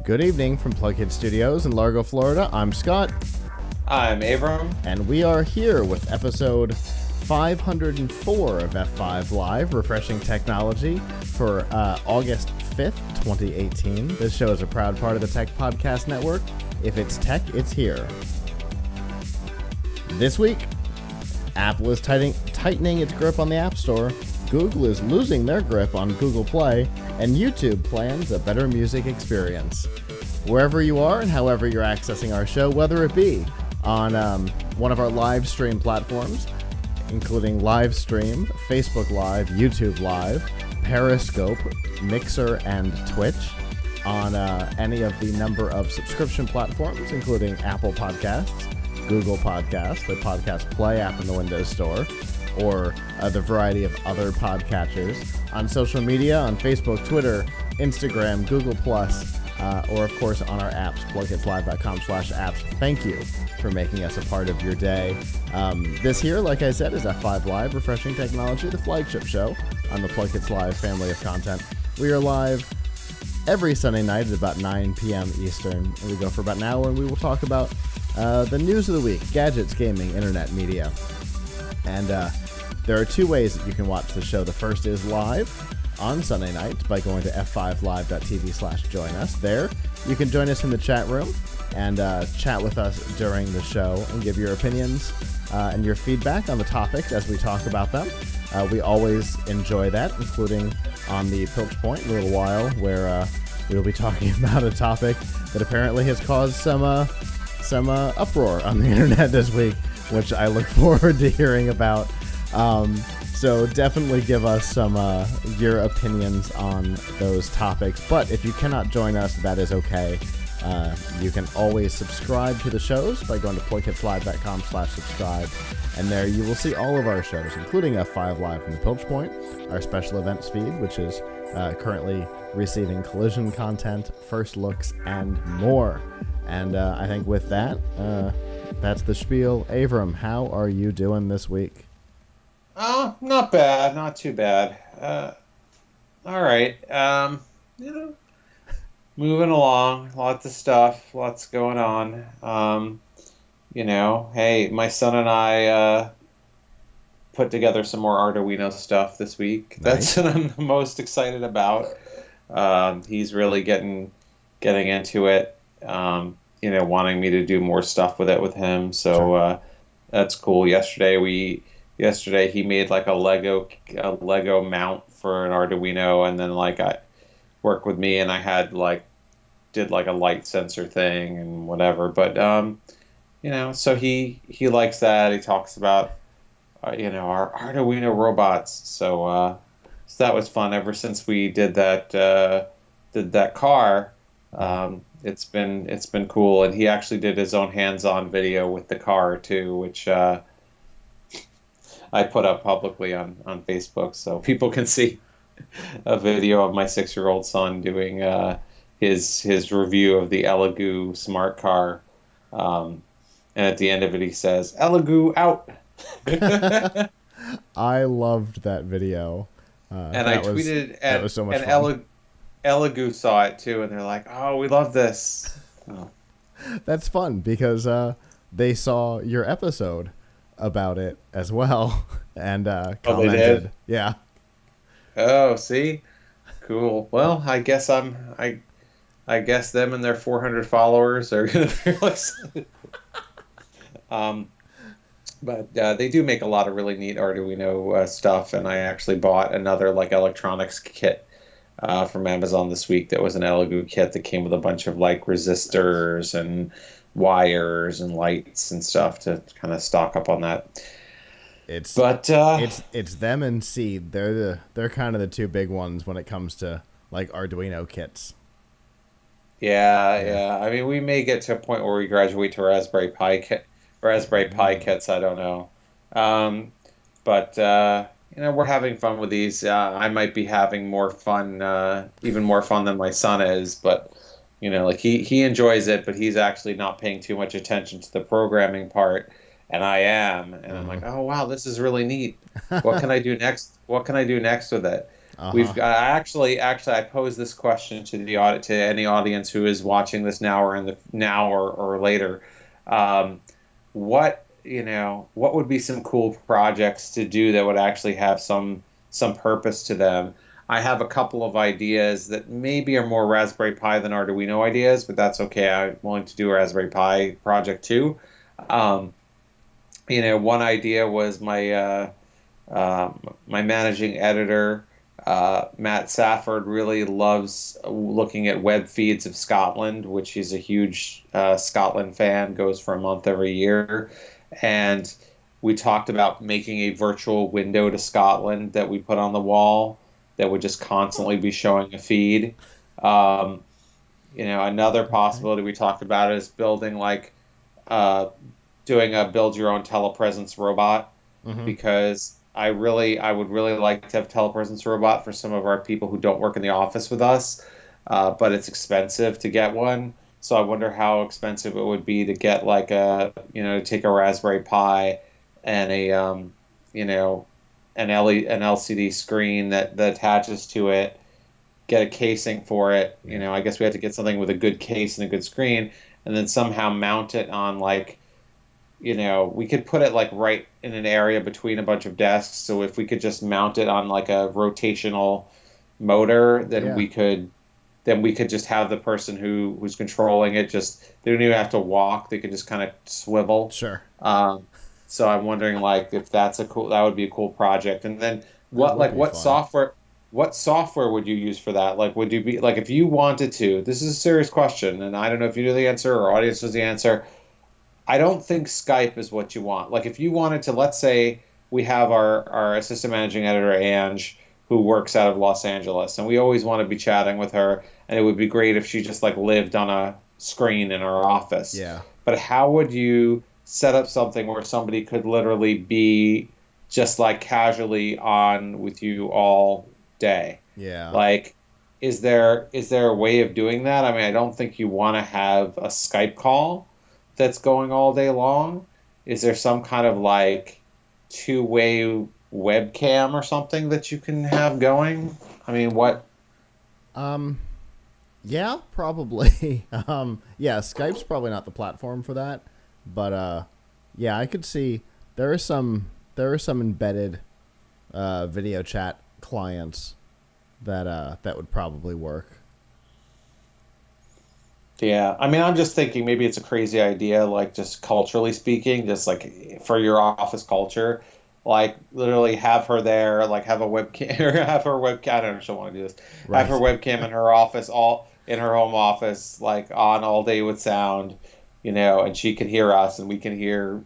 Good evening from PLUGHITZ Studios in Largo, Florida. I'm Scott. I'm Avram. And we are here with episode 504 of F5 Live, Refreshing Technology, for August 5th, 2018. This show is a proud part of the Tech Podcast Network. If it's tech, it's here. This week, Apple is tightening its grip on the App Store, Google is losing their grip on Google Play, and YouTube plans a better music experience. Wherever you are and however you're accessing our show, whether it be on one of our live stream platforms, including Livestream, Facebook Live, YouTube Live, Periscope, Mixer, and Twitch, on any of the number of subscription platforms, including Apple Podcasts, Google Podcasts, the Podcast Play app in the Windows Store, or the variety of other podcatchers, on social media, on Facebook, Twitter, Instagram, Google+, or of course on our apps, PLUGHITZlive.com/apps. Thank you for making us a part of your day. This here, like I said, is F5 Live, Refreshing Technology, the flagship show on the PLUGHITZ Live family of content. We are live every Sunday night at about 9 p.m. Eastern. And we go for about an hour, and we will talk about the news of the week, gadgets, gaming, internet, media. And there are two ways that you can watch the show. The first is live on Sunday night by going to f5live.tv/join us. There, you can join us in the chat room and chat with us during the show and give your opinions and your feedback on the topics as we talk about them. We always enjoy that, including on the Pilch Point in a little while, where we'll be talking about a topic that apparently has caused some uproar on the internet this week, which I look forward to hearing about. So definitely give us some your opinions on those topics. But if you cannot join us, that is okay. You can always subscribe to the shows by going to PLUGHITZlive.com/subscribe. And there you will see all of our shows, including F5 Live from the Pilch Point, our special events feed, which is currently receiving collision content, first looks, and more. And I think with that, that's the spiel. Avram, how are you doing this week? Oh, not bad. Not too bad. All right. Moving along. Lots of stuff. Lots going on. Hey, my son and I put together some more Arduino stuff this week. Nice. That's what I'm the most excited about. He's really getting into it. Wanting me to do more stuff with it with him. So Sure. That's cool. Yesterday he made like a Lego mount for an Arduino, and then I worked with me and I had did a light sensor thing and whatever. But so he likes that. He talks about our Arduino robots. So that was fun. Ever since we did that car. It's been cool, and he actually did his own hands-on video with the car too, which I put up publicly on Facebook, so people can see a video of my 6-year-old son doing his review of the Elegoo smart car, and at the end of it he says, "Elegoo out." I loved that video. And I tweeted, that was so much and fun. Elegoo saw it too, and they're like, "Oh, we love this." Oh. That's fun because they saw your episode about it as well and commented. They did? Yeah. Oh, see, cool. Well, I guess I guess them and their 400 followers are gonna be excited. But they do make a lot of really neat Arduino stuff, and I actually bought another electronics kit from Amazon this week. That was an Elegoo kit that came with a bunch of resistors and wires and lights and stuff to kind of stock up on that. It's them and Seed. They're kind of the two big ones when it comes to Arduino kits. Yeah. I mean, we may get to a point where we graduate to Raspberry Pi kits. I don't know. But we're having fun with these. I might be having more fun, even more fun than my son is. But he enjoys it, but he's actually not paying too much attention to the programming part, and I am. And I'm like, oh wow, this is really neat. What can I do next? What can I do next with it? Uh-huh. I posed this question to the audit to any audience who is watching this now or in the now or later. Um, what would be some cool projects to do that would actually have some purpose to them? I have a couple of ideas that maybe are more Raspberry Pi than Arduino ideas, but that's okay. I'm willing to do a Raspberry Pi project too. Um, one idea was my managing editor, Matt Safford, really loves looking at web feeds of Scotland, which he's a huge Scotland fan, goes for a month every year. And we talked about making a virtual window to Scotland that we put on the wall that would just constantly be showing a feed. Um, another Okay. possibility we talked about is building uh, doing a build your own telepresence robot, Mm-hmm. because I would really like to have telepresence robot for some of our people who don't work in the office with us, but it's expensive to get one. So I wonder how expensive it would be to get to take a Raspberry Pi and you know, an LCD screen that attaches to it, get a casing for it. Yeah. I guess we have to get something with a good case and a good screen, and then somehow mount it on we could put it like right in an area between a bunch of desks. So if we could just mount it on like a rotational motor, Yeah. then we could just have the person who's controlling it, just they don't even have to walk. They could just kind of swivel. Sure. Um, so I'm wondering if that would be a cool project. And then That what would like be fun. what software would you use for that? Like, would you be like, if you wanted to? This is a serious question, and I don't know if you know the answer or audience knows the answer. I don't think Skype is what you want. Like, if you wanted to, let's say we have our assistant managing editor, Ange, who works out of Los Angeles, and we always want to be chatting with her, and it would be great if she just like lived on a screen in our office. Yeah. But how would you set up something where somebody could literally be just like casually on with you all day? Yeah. Like, is there a way of doing that? I mean, I don't think you want to have a Skype call that's going all day long. Is there some kind of like two-way webcam or something that you can have going? I mean, what? Um. Yeah, probably. Yeah, Skype's probably not the platform for that, but yeah, I could see there are some embedded video chat clients that would probably work. Yeah, I mean, I'm just thinking maybe it's a crazy idea, like just culturally speaking, just like for your office culture, like literally have her there, like have a webcam, or have her webcam. I don't know if she'll want to do this. Have her Right. webcam in her office, all in her home office, like on all day with sound, and she can hear us and we can hear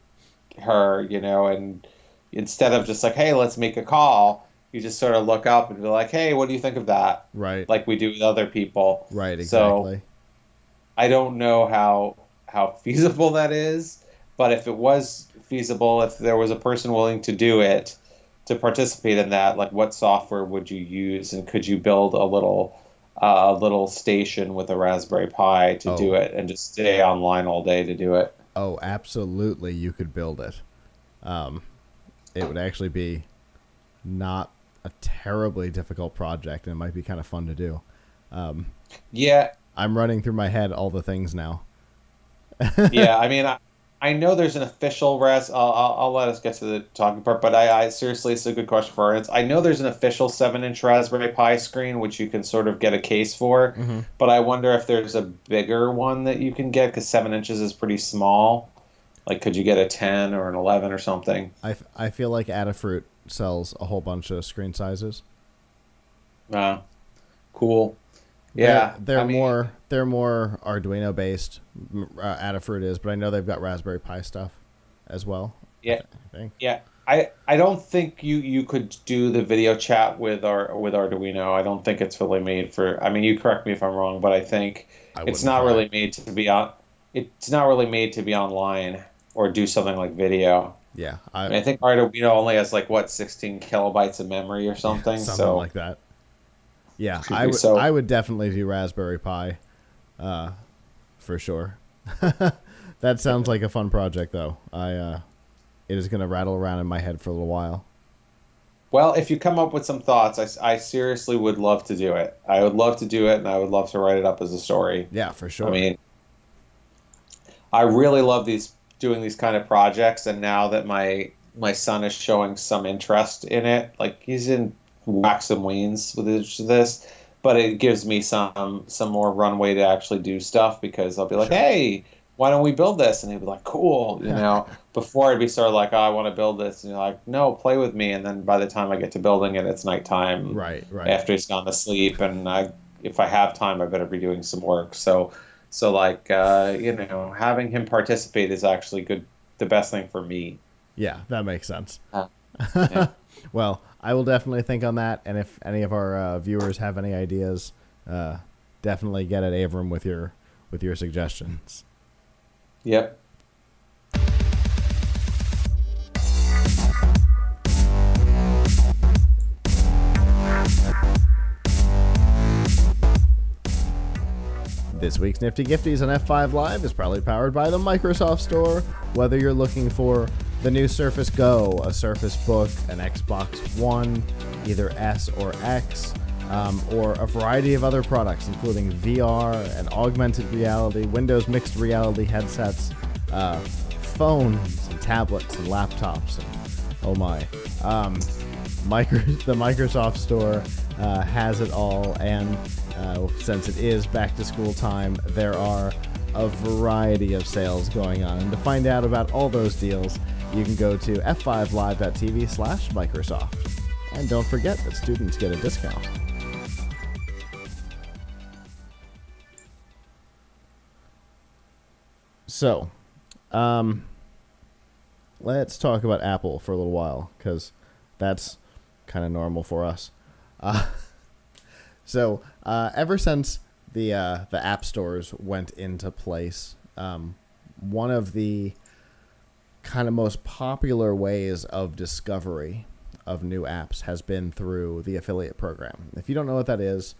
her, and instead of just like, hey, let's make a call, you just sort of look up and be like, hey, what do you think of that? Right. Like we do with other people. Right. So Exactly. I don't know how feasible that is, but if it was feasible, if there was a person willing to do it, to participate in that, like what software would you use, and could you build a little station with a Raspberry Pi to do Oh. it, and just stay online all day to do it? Oh, absolutely. You could build it. Um. It would actually be not a terribly difficult project, and it might be kind of fun to do. Um. Yeah, I'm running through my head all the things now. yeah. I mean, I know there's an official I'll let us get to the talking part, but I seriously, it's a good question for audience. I know there's an official 7-inch Raspberry Pi screen which you can sort of get a case for, Mm-hmm. but I wonder if there's a bigger one that you can get, because 7 inches is pretty small. Like, could you get a 10 or an 11 or something? I feel like Adafruit sells a whole bunch of screen sizes. Uh, cool. They're Yeah, I they're mean, more they're more Arduino based. Adafruit is, but I know they've got Raspberry Pi stuff as well. yeah, I think yeah. I don't think you could do the video chat with Arduino. I don't think it's really made for. I mean, you correct me if I'm wrong, but I think I it's wouldn't not try. really made to be on. It's not really made to be online or do something like video. Yeah, I I mean, I think Arduino only has like what 16 kilobytes of memory or yeah, something. something So like that. Yeah, excuse me. So I would definitely do Raspberry Pi, uh, for sure. That sounds like a fun project, though. It is gonna rattle around in my head for a little while. Well, if you come up with some thoughts, I seriously would love to do it. I would love to do it, and I would love to write it up as a story. Yeah, for I sure. mean, I really love these doing these kind of projects, and now that my son is showing some interest in it, like he's in wax and weens with this, but it gives me some more runway to actually do stuff because I'll be like, Sure. hey, why don't we build this? And he'd be like, cool, you know. Before I'd be sort of like, oh, I want to build this, and you're like, no, play with me. And then by the time I get to building it, it's nighttime Right, right. after he's gone to sleep, and if I have time, I better be doing some work. So like having him participate is actually good, the best thing for me. Yeah, that makes sense. Uh, yeah. Well, I will definitely think on that, and if any of our viewers have any ideas, uh, definitely get at Avram with your suggestions. Yep. This week's Nifty Gifties on F5 Live is probably powered by the Microsoft Store. Whether you're looking for the new Surface Go, a Surface Book, an Xbox One, either S or X, or a variety of other products, including VR and augmented reality, Windows mixed reality headsets, phones and tablets and laptops, and oh my. The Microsoft Store has it all, and since it is back to school time, there are a variety of sales going on. And to find out about all those deals, you can go to f5live.tv/Microsoft. And don't forget that students get a discount. So, let's talk about Apple for a little while, because that's kind of normal for us. So ever since the app stores went into place, one of the kind of most popular ways of discovery of new apps has been through the affiliate program. If you don't know what that is,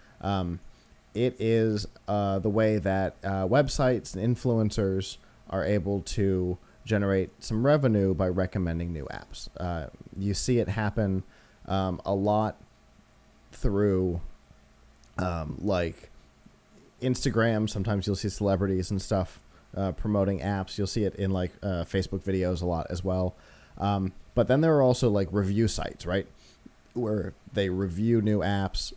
it is the way that websites and influencers are able to generate some revenue by recommending new apps. You see it happen a lot through like Instagram. Sometimes you'll see celebrities and stuff promoting apps. You'll see it in like Facebook videos a lot as well. But then there are also like review sites, right, where they review new apps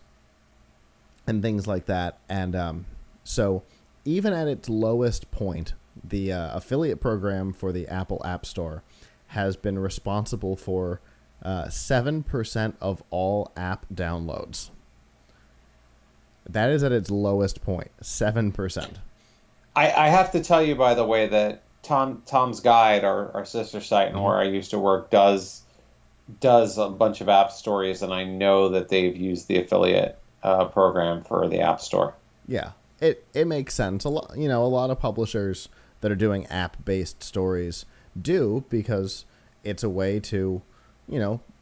and things like that. And so even at its lowest point, the affiliate program for the Apple App Store has been responsible for 7% of all app downloads. That is at its lowest point, 7%. I have to tell you, by the way, that Tom's Guide, our sister site, and where I used to work, does a bunch of app stories, and I know that they've used the affiliate program for the App Store. Yeah, it makes sense. A lot of publishers that are doing app-based stories do, because it's a way to,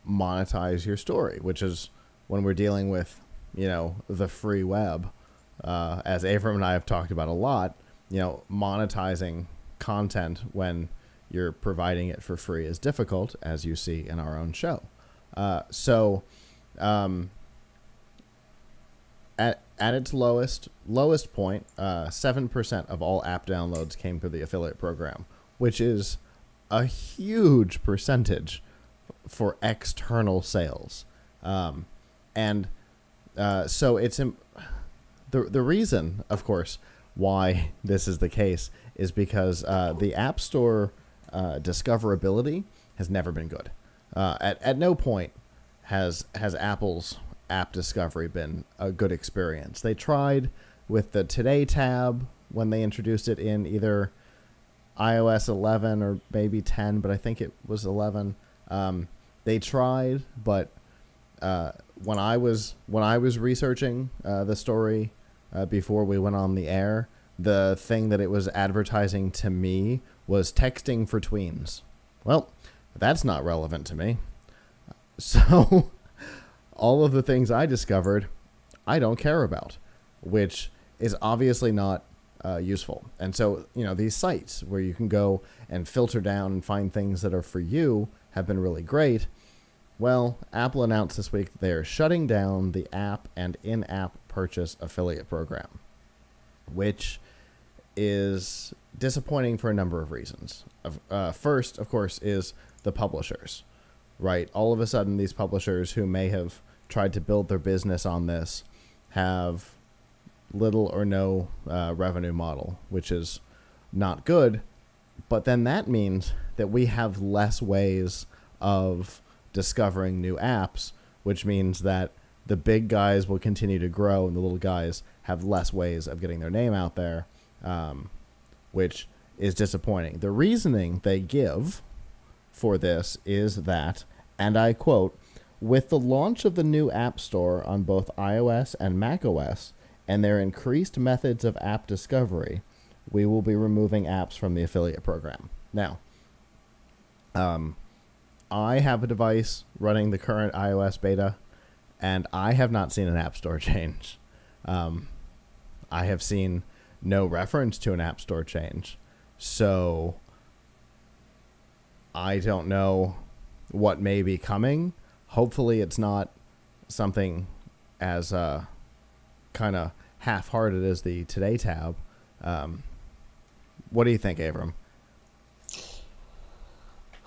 monetize your story, which is when we're dealing with, the free web, as Avram and I have talked about a lot, monetizing content when you're providing it for free is difficult, as you see in our own show. So at its lowest point, 7% of all app downloads came through the affiliate program, which is a huge percentage for external sales. So it's the reason, of course, why this is the case is because the App Store discoverability has never been good. At no point has Apple's app discovery been a good experience. They tried with the Today tab when they introduced it in either iOS 11 or maybe 10, but I think it was 11. They tried, but when I was researching the story before we went on the air, the thing that it was advertising to me was texting for tweens. Well, that's not relevant to me. So all of the things I discovered, I don't care about, which is obviously not useful. And so, these sites where you can go and filter down and find things that are for you have been really great. Well, Apple announced this week that they are shutting down the app and in-app purchase affiliate program, which is disappointing for a number of reasons. First, of course, is the publishers, right? All of a sudden, these publishers who may have tried to build their business on this have little or no revenue model, which is not good. But then that means that we have less ways of discovering new apps, which means that the big guys will continue to grow and the little guys have less ways of getting their name out there, which is disappointing. The reasoning they give for this is that, and I quote, "With the launch of the new App Store on both iOS and macOS and their increased methods of app discovery, we will be removing apps from the affiliate program." Now, I have a device running the current iOS beta, and I have not seen an App Store change. I have seen no reference to an App Store change. So I don't know what may be coming. Hopefully it's not something as kind of half-hearted as the Today tab. What do you think, Avram?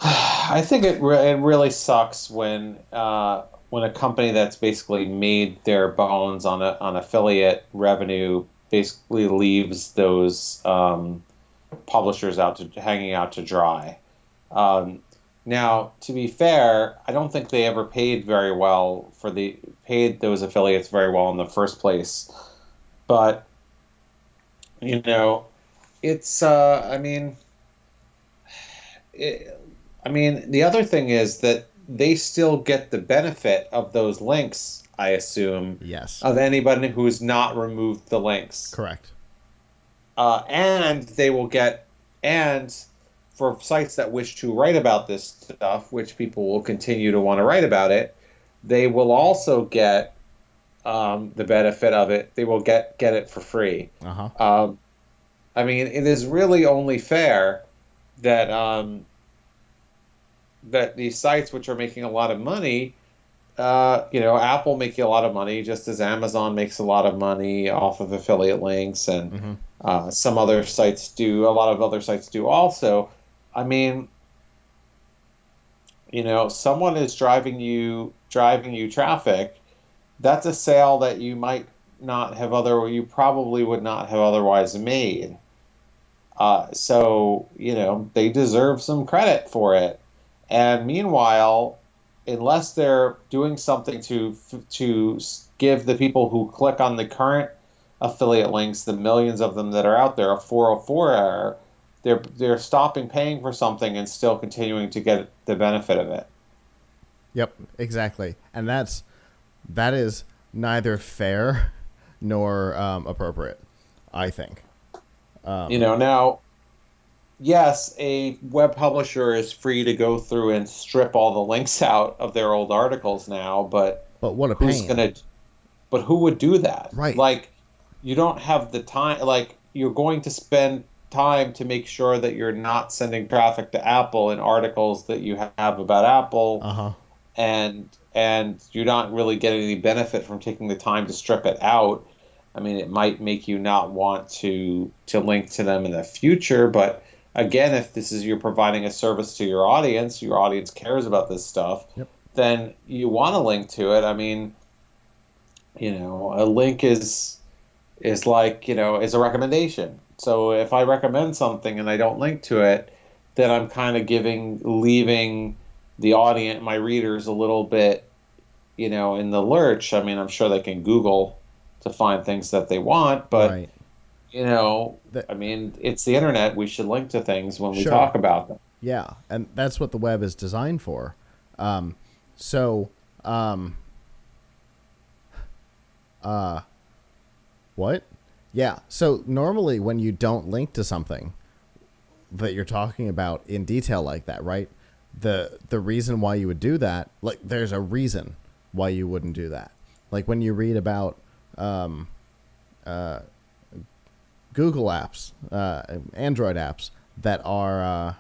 I think it really sucks when a company that's basically made their bones on affiliate revenue basically leaves those publishers hanging out to dry. Now, to be fair, I don't think they ever paid those affiliates very well in the first place. But it's the other thing is that they still get the benefit of those links, I assume. Yes. Of anybody who's not removed the links. Correct. And they will get, and for sites that wish to write about this stuff, which people will continue to want to write about it, they will also get the benefit of it. They will get it for free. Uh-huh. It is really only fair that that these sites which are making a lot of money, Apple making a lot of money, just as Amazon makes a lot of money off of affiliate links, and some other sites do. A lot of other sites do also. Someone is driving you traffic. That's a sale that you might not have you probably would not have otherwise made. So they deserve some credit for it. And meanwhile, unless they're doing something to give the people who click on the current affiliate links, the millions of them that are out there, a 404 error, they're stopping paying for something and still continuing to get the benefit of it. Yep, exactly. And that is neither fair nor appropriate, I think. Now, yes, a web publisher is free to go through and strip all the links out of their old articles now, but what a pain. But who would do that? Right. Like, you don't have the time. Like, you're going to spend time to make sure that you're not sending traffic to Apple in articles that you have about Apple. Uh-huh. And you're not really getting any benefit from taking the time to strip it out. It might make you not want to link to them in the future, but again, if you're providing a service to your audience cares about this stuff, yep, then you want to link to it. A link is like, is a recommendation. So if I recommend something and I don't link to it, then I'm kind of leaving the audience, my readers, a little bit, in the lurch. I'm sure they can Google to find things that they want, but right. It's the internet. We should link to things when we Sure. talk about them. Yeah, and that's what the web is designed for. What? Yeah, so normally when you don't link to something that you're talking about in detail like that, right? The reason why you would do that, like, there's a reason why you wouldn't do that. Like when you read about Google apps, Android apps that are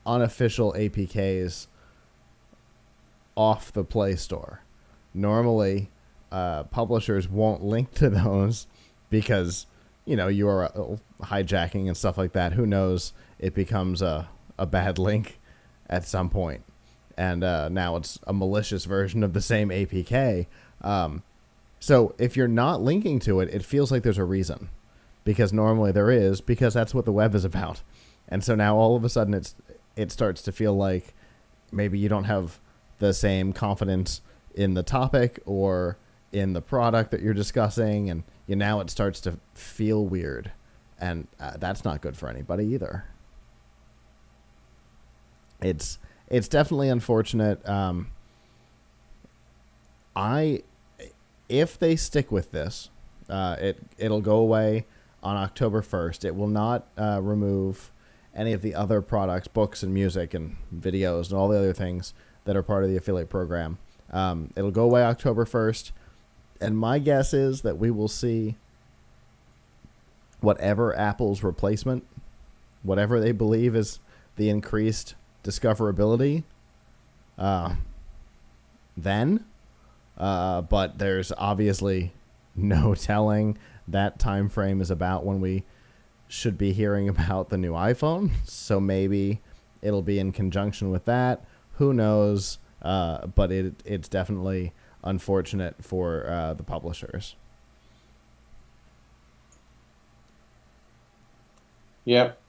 unofficial APKs off the Play Store. Normally, publishers won't link to those because, URL hijacking and stuff like that. Who knows? It becomes a bad link at some point. And now it's a malicious version of the same APK. So if you're not linking to it, it feels like there's a reason. Because normally there is, because that's what the web is about. And so now all of a sudden it starts to feel like maybe you don't have the same confidence in the topic or in the product that you're discussing, and now it starts to feel weird, and that's not good for anybody either. It's definitely unfortunate. If they stick with this, it'll go away on October 1st. It will not remove any of the other products, books and music and videos and all the other things that are part of the affiliate program. It'll go away October 1st. And my guess is that we will see whatever Apple's replacement, whatever they believe is the increased discoverability, then. But there's obviously no telling. That time frame is about when we should be hearing about the new iPhone. So maybe it'll be in conjunction with that. Who knows? But it's definitely unfortunate for the publishers. Yep.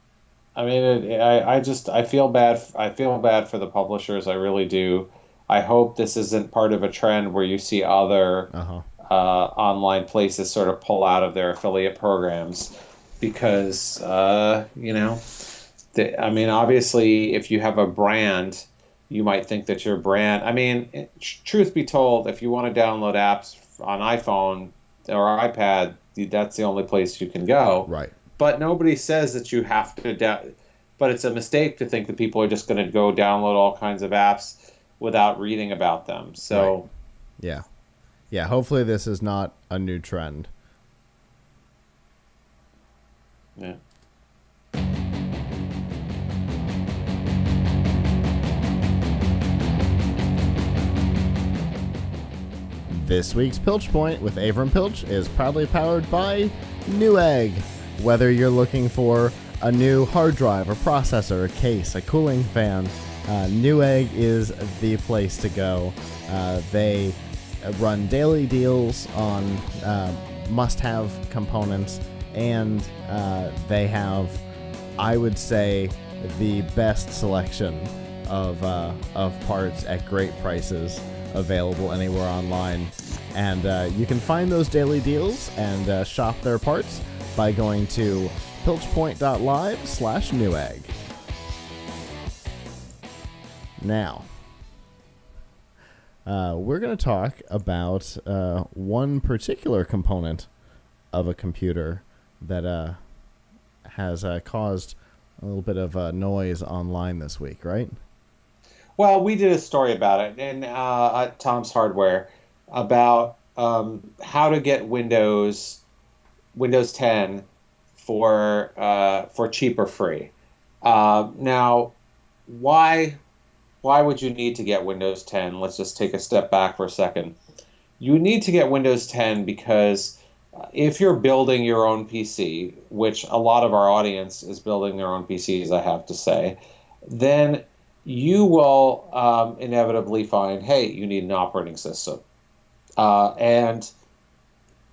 I mean, I feel bad. I feel bad for the publishers. I really do. I hope this isn't part of a trend where you see other online places sort of pull out of their affiliate programs, because I mean, obviously, if you have a brand, you might think that your brand. I mean, truth be told, if you want to download apps on iPhone or iPad, that's the only place you can go. Right. But nobody says that you have to. But it's a mistake to think that people are just going to go download all kinds of apps without reading about them. So, right. Yeah. Hopefully, this is not a new trend. Yeah. This week's Pilch Point with Avram Pilch is proudly powered by Newegg. Whether you're looking for a new hard drive, a processor, a case, a cooling fan, Newegg is the place to go. They run daily deals on must-have components, and they have, I would say, the best selection of parts at great prices available anywhere online. And you can find those daily deals and shop their parts by going to pilchpoint.live/Newegg. Now, we're going to talk about one particular component of a computer that has caused a little bit of noise online this week, right? Well, we did a story about it at Tom's Hardware about how to get Windows 10 for cheap or free. Now, why would you need to get Windows 10? Let's just take a step back for a second. You need to get Windows 10 because if you're building your own PC, which a lot of our audience is building their own PCs, I have to say, then you will inevitably find, hey, you need an operating system. And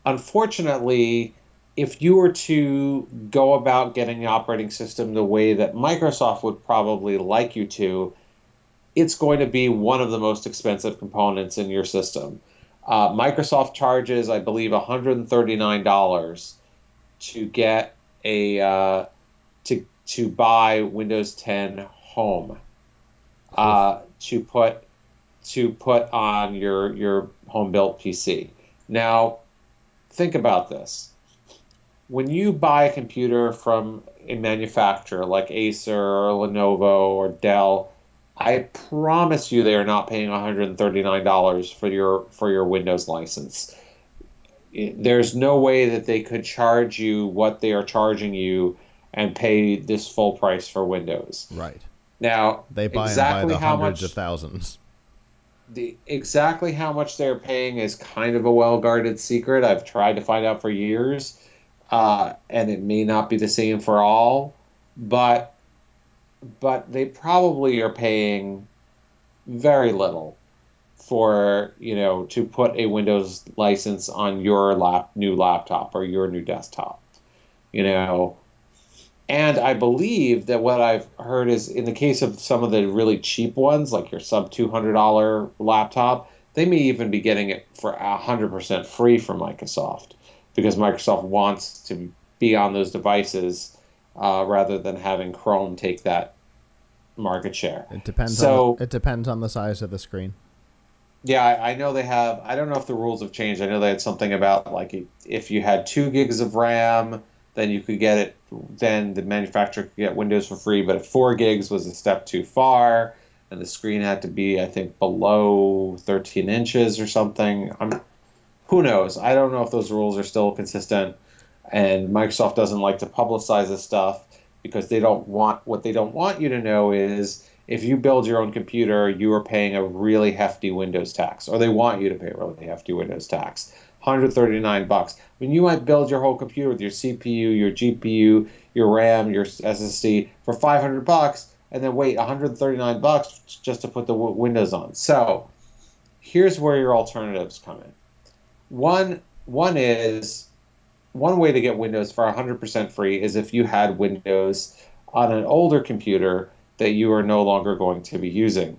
unfortunately, if you were to go about getting the operating system the way that Microsoft would probably like you to, it's going to be one of the most expensive components in your system. Microsoft charges, I believe, $139 to get to buy Windows 10 Home, to put on your home built PC. Now, think about this. When you buy a computer from a manufacturer like Acer or Lenovo or Dell, I promise you they are not paying $139 for your Windows license. There's no way that they could charge you what they are charging you and pay this full price for Windows. Right. Now, they buy exactly by the how hundreds much, of thousands. the exactly how much they're paying is kind of a well-guarded secret. I've tried to find out for years, and it may not be the same for all, but they probably are paying very little for, to put a Windows license on your new laptop or your new desktop, you know. And I believe that what I've heard is in the case of some of the really cheap ones, like your sub $200 laptop, they may even be getting it for 100% free from Microsoft because Microsoft wants to be on those devices rather than having Chrome take that market share. It depends on the size of the screen. Yeah, I know they have. I don't know if the rules have changed. I know they had something about like if you had 2 gigs of RAM, then you could get it. Then the manufacturer could get Windows for free. But if 4 gigs was a step too far, and the screen had to be, I think, below 13 inches or something. Who knows? I don't know if those rules are still consistent. And Microsoft doesn't like to publicize this stuff because they don't want what they don't want you to know is if you build your own computer, you are paying a really hefty Windows tax, or they want you to pay a really hefty Windows tax. $139. I mean, you might build your whole computer with your CPU, your GPU, your RAM, your SSD for $500, and then wait $139 just to put the Windows on. So here's where your alternatives come in. One way to get Windows for 100% free is if you had Windows on an older computer that you are no longer going to be using.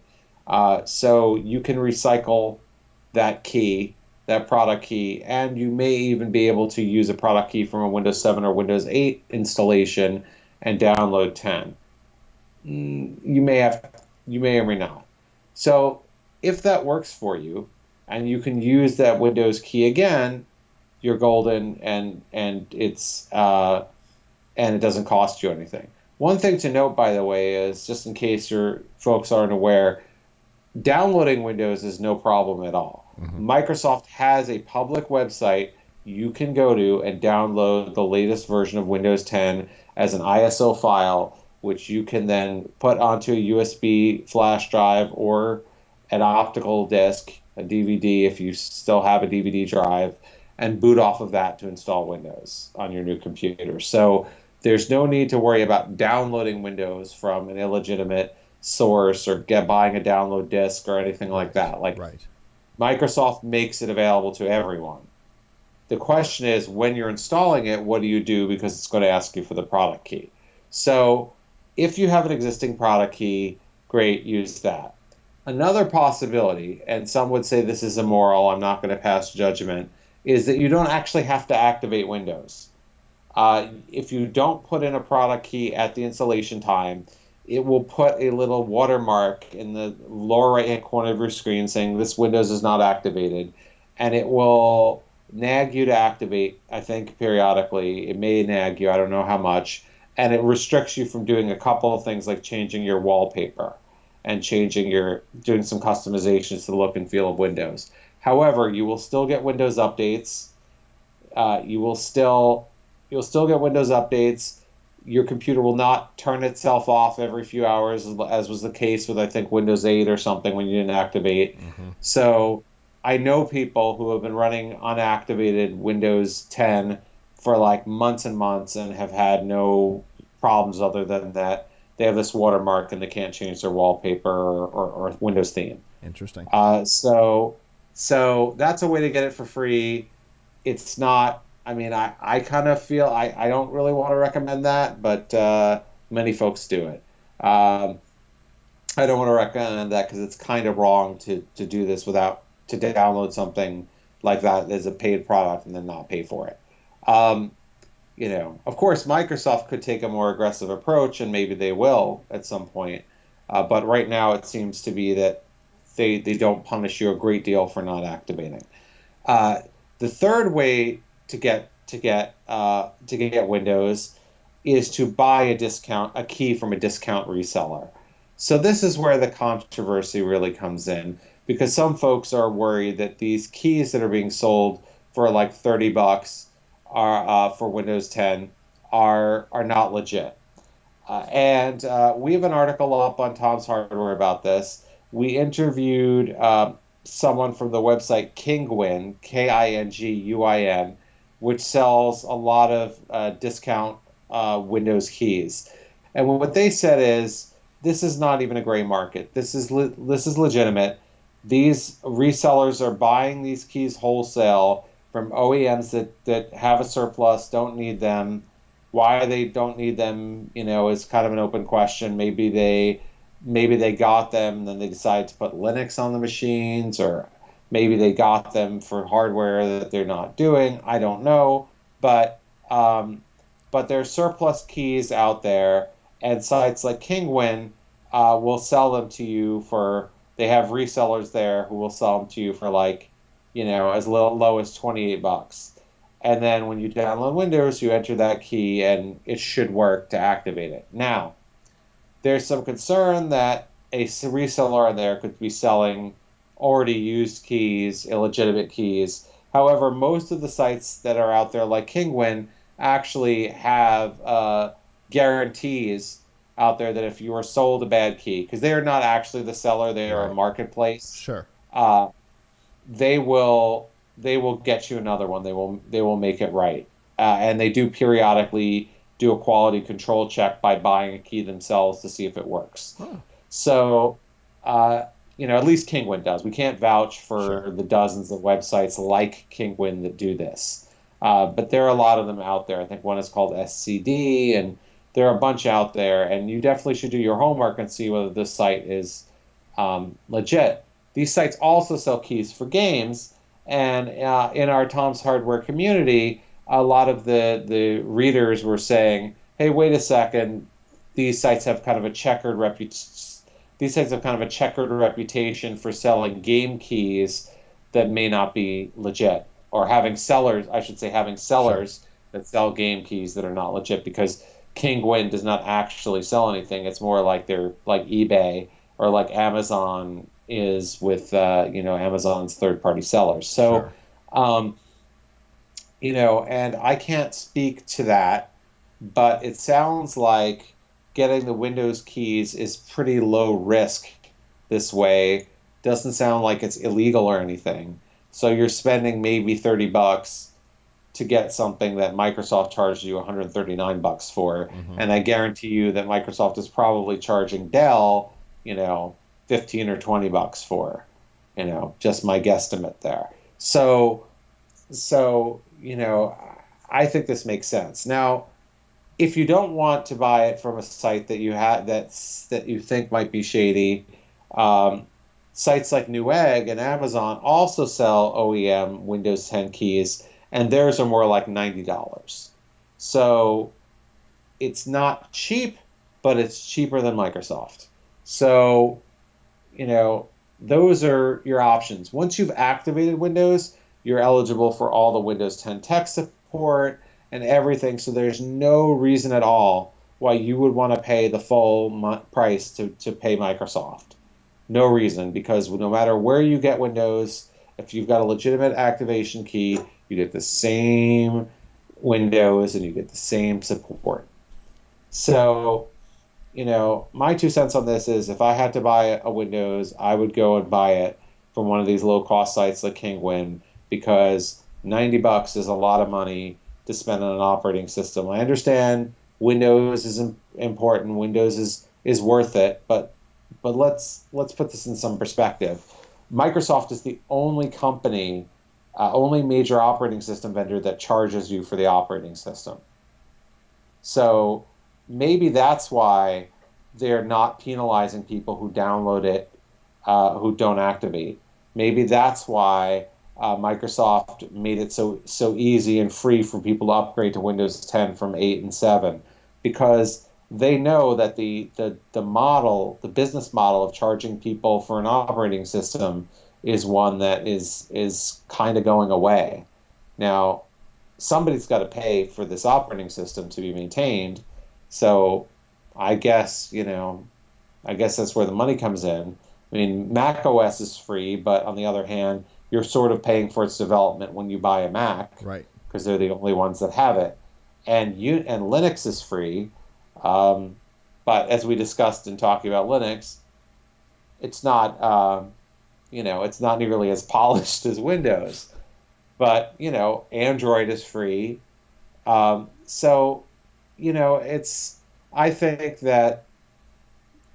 So you can recycle that key, that product key, and you may even be able to use a product key from a Windows 7 or Windows 8 installation and download 10. You may or may not. So if that works for you, and you can use that Windows key again, you're golden, and it doesn't cost you anything. One thing to note, by the way, is just in case your folks aren't aware, downloading Windows is no problem at all. Mm-hmm. Microsoft has a public website you can go to and download the latest version of Windows 10 as an ISO file, which you can then put onto a USB flash drive or an optical disc, a DVD if you still have a DVD drive, and boot off of that to install Windows on your new computer. So there's no need to worry about downloading Windows from an illegitimate source or buying a download disk or anything like that. Right. Microsoft makes it available to everyone. The question is, when you're installing it, what do you do? Because it's going to ask you for the product key. So if you have an existing product key, great, use that. Another possibility, and some would say this is immoral, I'm not going to pass judgment, is that you don't actually have to activate Windows. If you don't put in a product key at the installation time, it will put a little watermark in the lower right-hand corner of your screen saying this Windows is not activated, and it will nag you to activate, I think, periodically. It may nag you, I don't know how much, and it restricts you from doing a couple of things like changing your wallpaper and doing some customizations to the look and feel of Windows. However, you will still get Windows updates. You'll still get Windows updates. Your computer will not turn itself off every few hours, as was the case with, I think, Windows 8 or something when you didn't activate. Mm-hmm. So I know people who have been running unactivated Windows 10 for like months and months and have had no problems other than that they have this watermark and they can't change their wallpaper or Windows theme. Interesting. So that's a way to get it for free. It's not, I mean, I kind of feel I don't really want to recommend that, but many folks do it. I don't want to recommend that because it's kind of wrong to do this to download something like that as a paid product and then not pay for it. Of course, Microsoft could take a more aggressive approach, and maybe they will at some point. But right now, it seems to be that they don't punish you a great deal for not activating. The third way to get Windows is to buy a key from a discount reseller. So this is where the controversy really comes in, because some folks are worried that these keys that are being sold for like $30 are for Windows 10 are not legit. And we have an article up on Tom's Hardware about this. We interviewed someone from the website Kinguin, Kinguin, which sells a lot of discount Windows keys. And what they said is, this is not even a gray market. This is legitimate. These resellers are buying these keys wholesale from OEMs that have a surplus, don't need them. Why they don't need them, is kind of an open question. Maybe they got them, and then they decided to put Linux on the machines, or maybe they got them for hardware that they're not doing. I don't know, but there's surplus keys out there, and sites like Kinguin will sell them to you for. They have resellers there who will sell them to you for like, as low as $28. And then when you download Windows, you enter that key, and it should work to activate it. Now, there's some concern that a reseller there could be selling already used keys, illegitimate keys. However, most of the sites that are out there, like Kinguin, actually have guarantees out there that if you are sold a bad key, because they are not actually the seller, they are a marketplace. Sure. They will get you another one. They will make it right, and they do periodically do a quality control check by buying a key themselves to see if it works. Huh. So, at least Kinguin does. We can't vouch for the dozens of websites like Kinguin that do this. But there are a lot of them out there. I think one is called SCD, and there are a bunch out there. And you definitely should do your homework and see whether this site is legit. These sites also sell keys for games. And in our Tom's Hardware community, a lot of the readers were saying, "Hey, wait a second, these sites have kind of a checkered reputation for selling game keys that may not be legit, or having sellers that sell game keys that are not legit, because Kinguin does not actually sell anything. It's more like they're like eBay or like Amazon is with Amazon's third-party sellers. So." And I can't speak to that, but it sounds like getting the Windows keys is pretty low risk this way. Doesn't sound like it's illegal or anything. So you're spending maybe $30 to get something that Microsoft charged you $139 for. Mm-hmm. And I guarantee you that Microsoft is probably charging Dell, $15 or $20 for, just my guesstimate there. So, I think this makes sense. Now, if you don't want to buy it from a site that you you think might be shady, sites like Newegg and Amazon also sell OEM Windows 10 keys, and theirs are more like $90. So it's not cheap, but it's cheaper than Microsoft. So, those are your options. Once you've activated Windows, you're eligible for all the Windows 10 tech support and everything, so there's no reason at all why you would want to pay the full price to pay Microsoft. No reason, because no matter where you get Windows, if you've got a legitimate activation key, you get the same Windows and you get the same support. So, my 2 cents on this is, if I had to buy a Windows, I would go and buy it from one of these low-cost sites like Kinguin, because $90 is a lot of money to spend on an operating system. I understand Windows is important. Windows is worth it, but let's put this in some perspective. Microsoft is the only company, only major operating system vendor that charges you for the operating system. So maybe that's why they're not penalizing people who download it, who don't activate. Maybe that's why Microsoft made it so easy and free for people to upgrade to Windows 10 from 8 and 7, because they know that the business model of charging people for an operating system is one that is kind of going away. Now, somebody's got to pay for this operating system to be maintained, so I guess that's where the money comes in. I mean, Mac OS is free, but on the other hand, you're sort of paying for its development when you buy a Mac, right? Because they're the only ones that have it. And Linux is free, but as we discussed in talking about Linux, it's not it's not nearly as polished as Windows, but Android is free. So it's I think that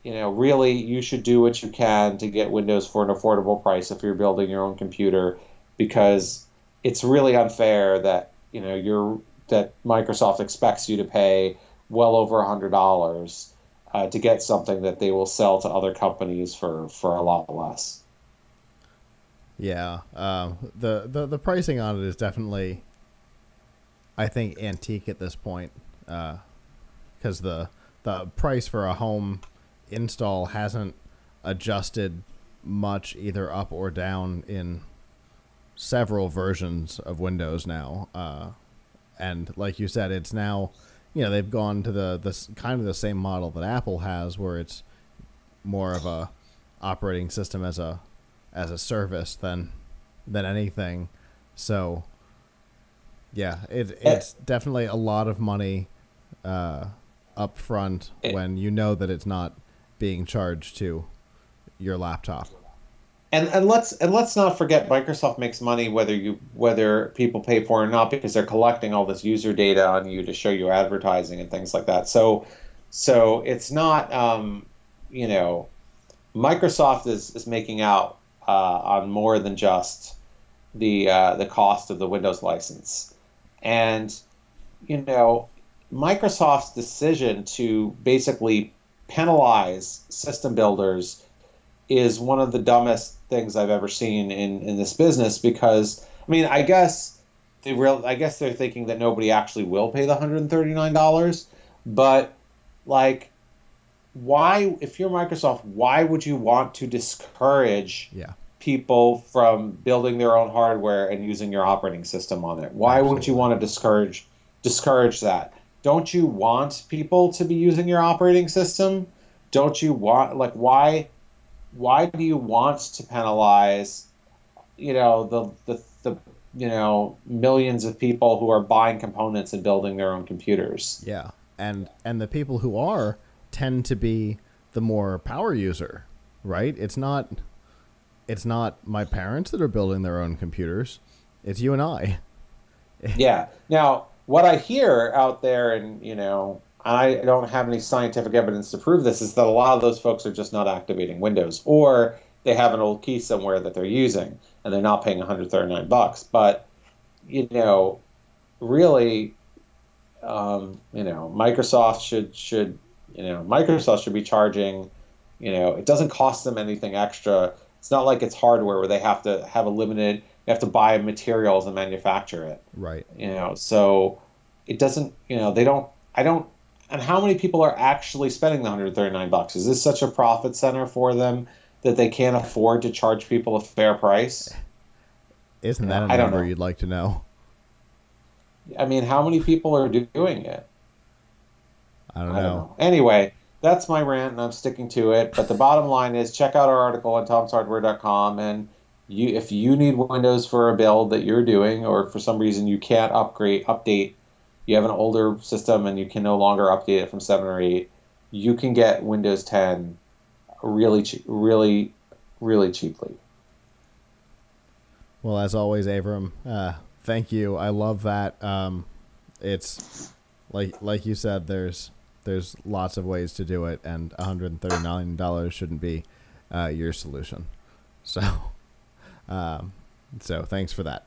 really you should do what you can to get Windows for an affordable price if you're building your own computer, because it's really unfair that that Microsoft expects you to pay well over $100 to get something that they will sell to other companies for a lot less. Yeah, the pricing on it is definitely, I think, antique at this point, because the price for a home install hasn't adjusted much either up or down in several versions of Windows now. And like you said, it's now, they've gone to the kind of the same model that Apple has, where it's more of a operating system as a service than anything. So yeah, it's definitely a lot of money up front when you know that it's not being charged to your laptop. And let's not forget, Microsoft makes money whether people pay for it or not, because they're collecting all this user data on you to show you advertising and things like that. So it's not Microsoft is making out on more than just the cost of the Windows license. And Microsoft's decision to basically penalize system builders is one of the dumbest things I've ever seen in this business, because I guess they're thinking that nobody actually will pay the $139, but why, if you're Microsoft, why would you want to discourage people from building their own hardware and using your operating system on it? Why would you want to discourage that? Don't you want people to be using your operating system? Don't you want, why do you want to penalize, the millions of people who are buying components and building their own computers? Yeah, and the people who are tend to be the more power user, right? It's not my parents that are building their own computers. It's you and I. Yeah. Now, what I hear out there, and I don't have any scientific evidence to prove this, is that a lot of those folks are just not activating Windows, or they have an old key somewhere that they're using and they're not paying $139. But really, Microsoft should be charging. It doesn't cost them anything extra. It's not like it's hardware where they have to have they have to buy materials and manufacture it. Right. So it doesn't. And how many people are actually spending the $139? Is this such a profit center for them that they can't afford to charge people a fair price? Isn't that a number you'd like to know? How many people are doing it? I don't know. Anyway, that's my rant, and I'm sticking to it. But the bottom line is, check out our article on tomshardware.com, and if you need Windows for a build that you're doing, or for some reason you can't update, you have an older system and you can no longer update it from 7 or 8, you can get Windows 10 really, really cheaply. Well, as always, Avram, thank you. I love that. It's like you said, there's lots of ways to do it, and $139 shouldn't be your solution. So thanks for that.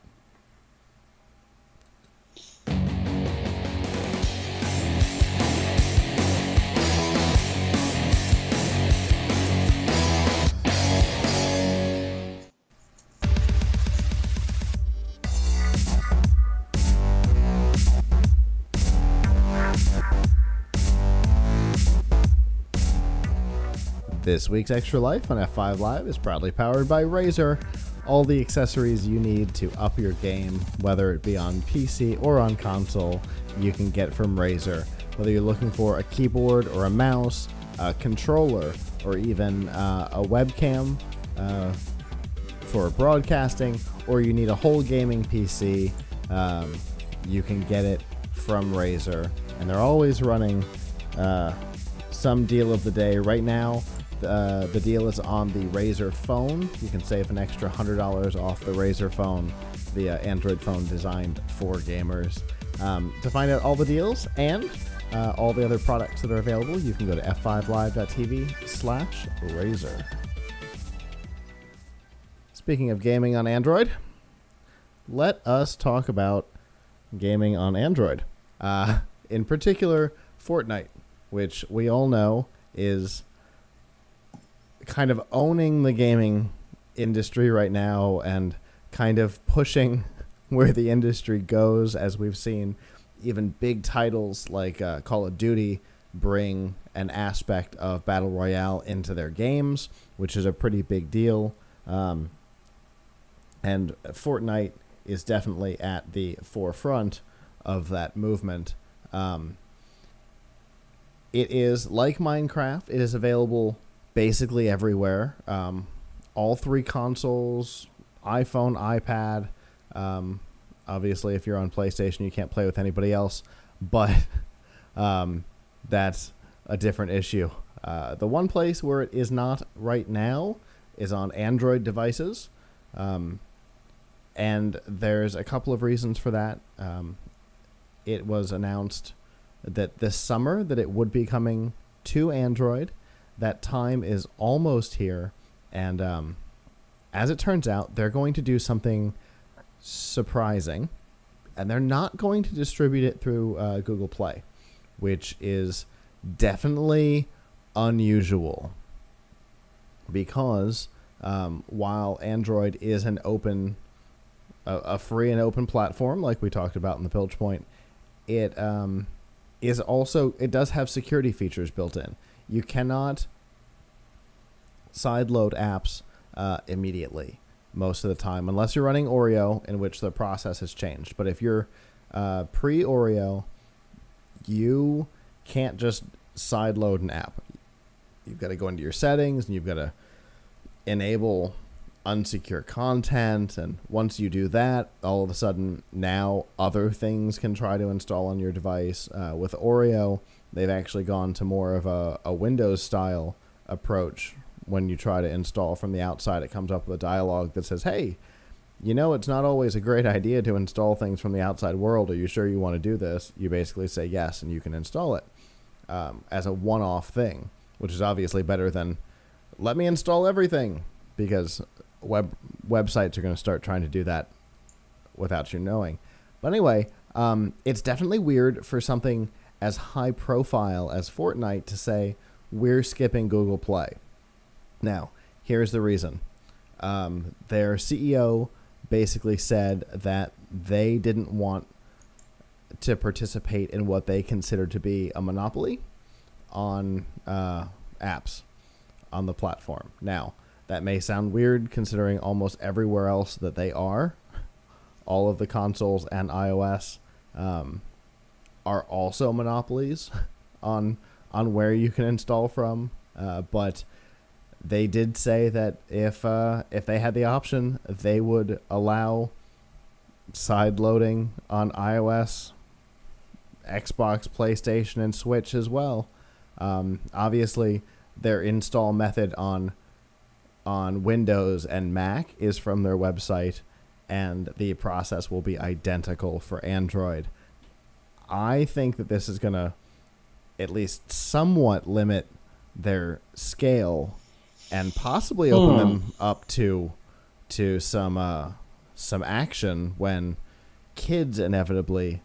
This week's Extra Life on F5 Live is proudly powered by Razer. All the accessories you need to up your game, whether it be on PC or on console, you can get from Razer. Whether you're looking for a keyboard or a mouse, a controller, or even a webcam for broadcasting, or you need a whole gaming PC, you can get it from Razer. And they're always running some deal of the day. Right now, The deal is on the Razer phone. You can save an extra $100 off the Razer phone, the Android phone designed for gamers. To find out all the deals and all the other products that are available, you can go to f5live.tv/Razer. Speaking of gaming on Android, let us talk about gaming on Android. In particular, Fortnite, which we all know is kind of owning the gaming industry right now and kind of pushing where the industry goes, as we've seen even big titles like Call of Duty bring an aspect of Battle Royale into their games, which is a pretty big deal. And Fortnite is definitely at the forefront of that movement. It is like Minecraft. It is available basically everywhere. All three consoles, iPhone, iPad. Obviously, if you're on PlayStation, you can't play with anybody else. But that's a different issue. The one place where it is not right now is on Android devices. And there's a couple of reasons for that. It was announced that this summer that it would be coming to Android. That time is almost here. And as it turns out, they're going to do something surprising. And they're not going to distribute it through Google Play, which is definitely unusual. Because while Android is an open, a free and open platform, like we talked about in the Pilch Point, it is also, it does have security features built in. You cannot sideload apps immediately most of the time, unless you're running Oreo, in which the process has changed. But if you're pre-Oreo, you can't just sideload an app. You've got to go into your settings, and you've got to enable unsecure content, and once you do that, all of a sudden now other things can try to install on your device. With Oreo, they've actually gone to more of a Windows style approach. When you try to install from the outside, it comes up with a dialogue that says, hey, you know, it's not always a great idea to install things from the outside world. Are you sure you want to do this? You basically say yes, and you can install it as a one-off thing, which is obviously better than let me install everything, because websites are going to start trying to do that without you knowing. But anyway, it's definitely weird for something as high profile as Fortnite to say we're skipping Google Play. Now, here's the reason. Their CEO basically said that they didn't want to participate in what they considered to be a monopoly on apps on the platform. Now, that may sound weird considering almost everywhere else that they are. All of the consoles and iOS are also monopolies on where you can install from. But they did say that if they had the option, they would allow side loading on iOS, Xbox, PlayStation, and Switch as well. Obviously, their install method on Windows and Mac is from their website, and the process will be identical for Android. I think that this is going to at least somewhat limit their scale and possibly open them up to some action when kids inevitably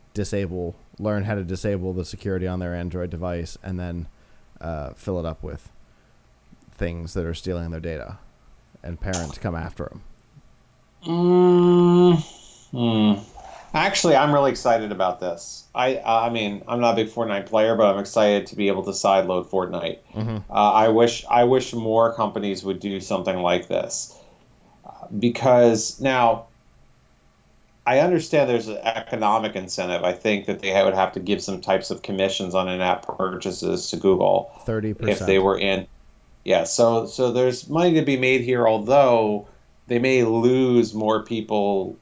learn how to disable the security on their Android device and then fill it up with things that are stealing their data, and parents come after them. Actually, I'm really excited about this. I mean, I'm not a big Fortnite player, but I'm excited to be able to sideload Fortnite. Mm-hmm. I wish more companies would do something like this, because now I understand there's an economic incentive. I think that they would have to give some types of commissions on in-app purchases to Google. 30%. If they were in. Yeah, so there's money to be made here, although they may lose more people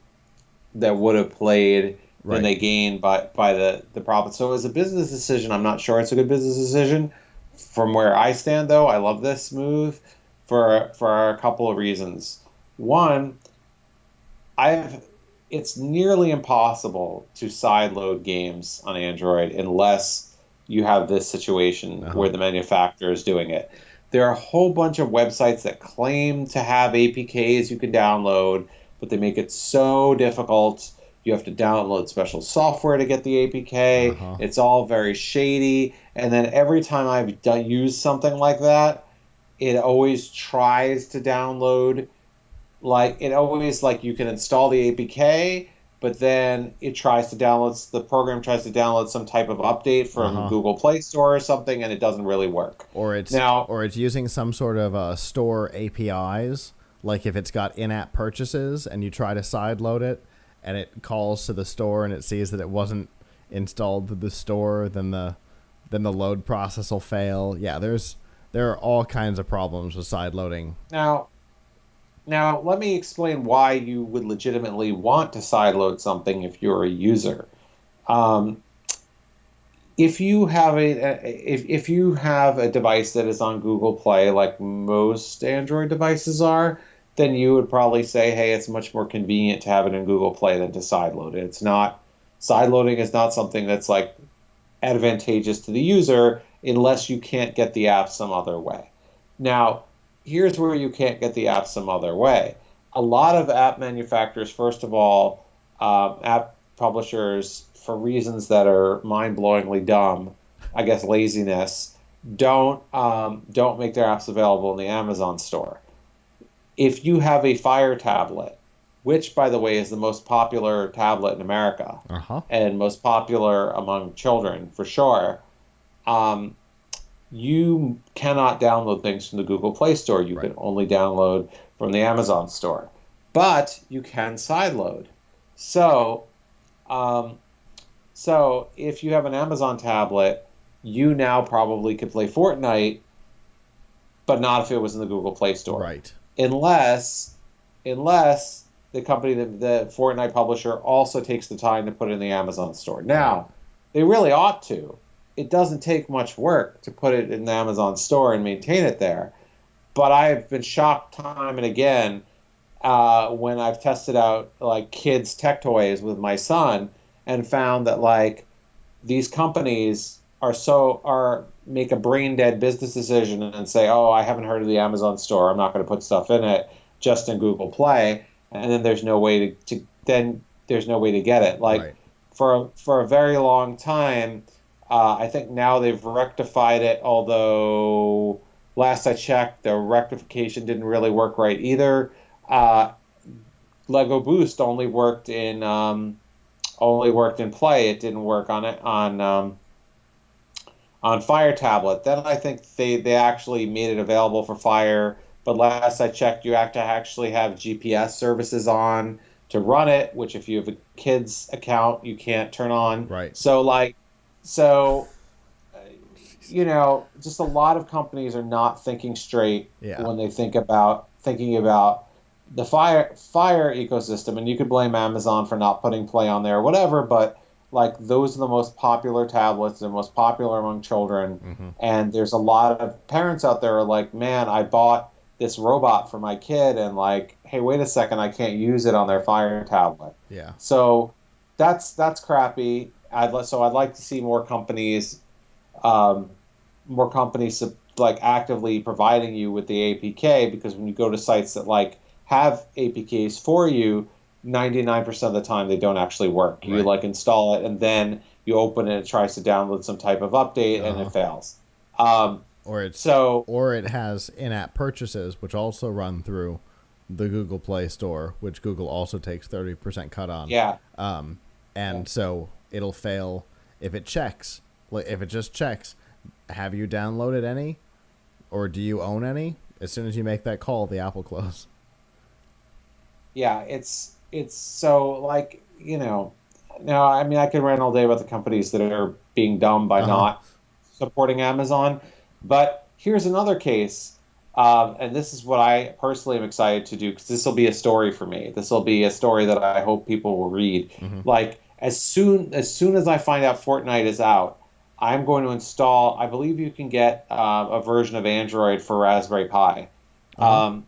that would have played than they gained by the profit. So as a business decision, I'm not sure it's a good business decision From where I stand, though, I love this move for a couple of reasons. One, I've it's nearly impossible to sideload games on Android unless you have this situation Uh-huh. where the manufacturer is doing it. There are a whole bunch of websites that claim to have APKs you can download, but they make it so difficult. You have to download special software to get the APK. Uh-huh. It's all very shady. And then every time I've used something like that, it always tries to download, like it always, like, you can install the APK, but then the program tries to download some type of update from Uh-huh. Google Play Store or something, and it doesn't really work. Or it's Now, or it's using some sort of store APIs. Like if it's got in-app purchases and you try to sideload it, and it calls to the store and it sees that it wasn't installed to the store, then the load process will fail. Yeah, there are all kinds of problems with sideloading. now, now, let me explain why you would legitimately want to sideload something if you're a user. Um, if you have if you have a device that is on Google Play, like most Android devices are, then you would probably say, hey, it's much more convenient to have it in Google Play than to sideload it. It's not Sideloading is not something that's like advantageous to the user unless you can't get the app some other way. Now, here's where you can't get the app some other way. A lot of app manufacturers, first of all, app publishers, for reasons that are mind-blowingly dumb, I guess laziness, don't make their apps available in the Amazon store. If you have a Fire tablet, which, by the way, is the most popular tablet in America Uh-huh. and most popular among children for sure, um, you cannot download things from the Google Play Store. You Right. can only download from the Amazon store, but you can sideload. So, um, so if you have an Amazon tablet, you now probably could play Fortnite, but not if it was in the Google Play Store, Right. unless unless the company, the Fortnite publisher, also takes the time to put it in the Amazon store. Right. Now, they really ought to. It doesn't take much work to put it in the Amazon store and maintain it there. But I've been shocked time and again when I've tested out like kids' tech toys with my son and found that like these companies are make a brain dead business decision and say, "Oh, I haven't heard of the Amazon store. I'm not going to put stuff in it, just in Google Play." And then there's no way to get it. Like Right. for a very long time, I think now they've rectified it. Although last I checked, the rectification didn't really work right either. Uh, Lego Boost only worked in Play. It didn't work on Fire tablet. Then I think they actually made it available for Fire. But last I checked, you have to actually have GPS services on to run it, which if you have a kids account, you can't turn on. Right. So so uh, just a lot of companies are not thinking straight Yeah. when they thinking about the Fire ecosystem. And you could blame Amazon for not putting Play on there or whatever, but like those are the most popular tablets, they're most popular among children. Mm-hmm. And there's a lot of parents out there who are like, man, I bought this robot for my kid, and like, hey, wait a second, I can't use it on their Fire tablet. Yeah. So that's crappy. I'd like to see um, more companies like actively providing you with the APK, because when you go to sites that like have APKs for you, 99% of the time they don't actually work. You Right. like install it and then you open it, it tries to download some type of update and Uh-huh. it fails. Um, Or so it has in-app purchases, which also run through the Google Play Store, which Google also takes 30% cut on. yeah, And so it'll fail if it checks. Like if it just checks, have you downloaded any, or do you own any? As soon as you make that call, the app will close. yeah, it's so like now I mean I could rant all day about the companies that are being dumb by Uh-huh. not supporting Amazon, but here's another case, and this is what I personally am excited to do, because this will be a story for me. This will be a story that I hope people will read. Mm-hmm. Like as soon as I find out Fortnite is out, I'm going to install. I believe you can get a version of Android for Raspberry Pi. Uh-huh.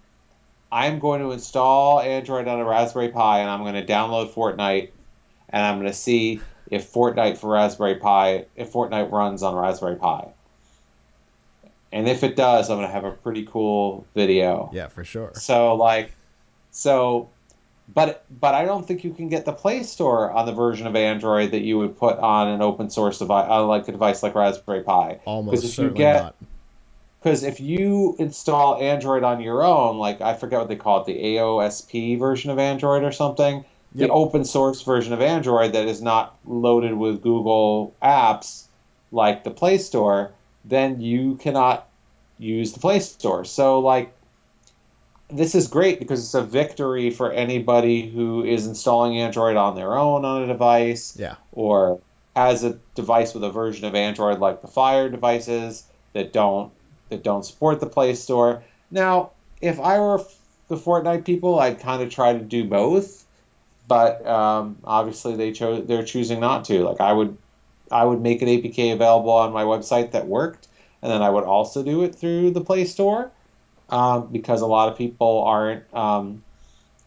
I'm going to install Android on a Raspberry Pi, and I'm going to download Fortnite, and I'm going to see if if Fortnite runs on Raspberry Pi. And if it does, I'm going to have a pretty cool video. Yeah, for sure. So like, so, but I don't think you can get the Play Store on the version of Android that you would put on an open source device, like a device like Raspberry Pi. Because Almost if you certainly get, not. because if you install Android on your own, like I forget what they call it, the AOSP version of Android or something, the Yep. open source version of Android that is not loaded with Google apps like the Play Store, then you cannot use the Play Store. So like this is great because it's a victory for anybody who is installing Android on their own on a device Yeah. or has a device with a version of Android like the Fire devices that don't support the Play Store. Now, if I were the Fortnite people, I'd kind of try to do both, but obviously they're choosing not to. Like I would make an APK available on my website that worked, and then I would also do it through the Play Store because a lot of people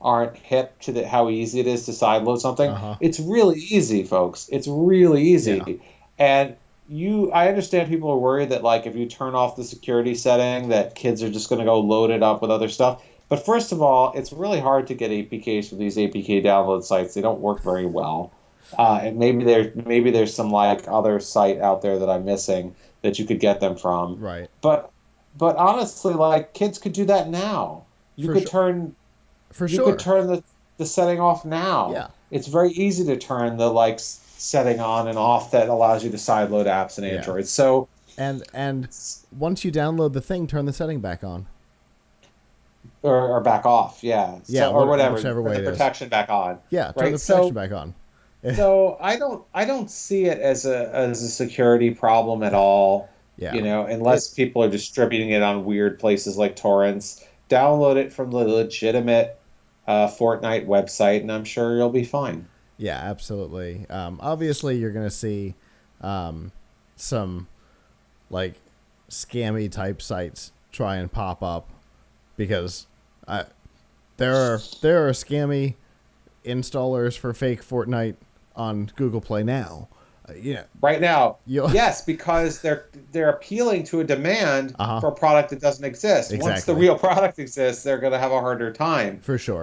aren't hip to how easy it is to sideload something. Uh-huh. It's really easy, folks. It's really easy. Yeah. And I understand people are worried that like if you turn off the security setting that kids are just going to go load it up with other stuff. But first of all, it's really hard to get APKs with these APK download sites. They don't work very well. And maybe there's some like other site out there that I'm missing that you could get them from. Right. But honestly, like kids could do that now. You For could sure. turn For you sure. could turn the setting off now. Yeah. It's very easy to turn the like setting on and off that allows you to sideload apps in Yeah. Android. So And once you download the thing, turn the setting back on. or back off, yeah. Yeah, or whatever. whichever way the it is. protection back on. Yeah, turn Right. the So protection back on. so I don't see it as a security problem at all. Yeah. Unless people are distributing it on weird places like torrents. Download it from the legitimate Fortnite website, and I'm sure you'll be fine. Yeah, absolutely. Obviously, you're going to see some like scammy type sites try and pop up because there are scammy installers for fake Fortnite on Google Play now. Yeah. Right now, You'll- yes, because they're appealing to a demand Uh-huh. for a product that doesn't exist. Once the Exactly. real product exists, they're going to have a harder time. For sure.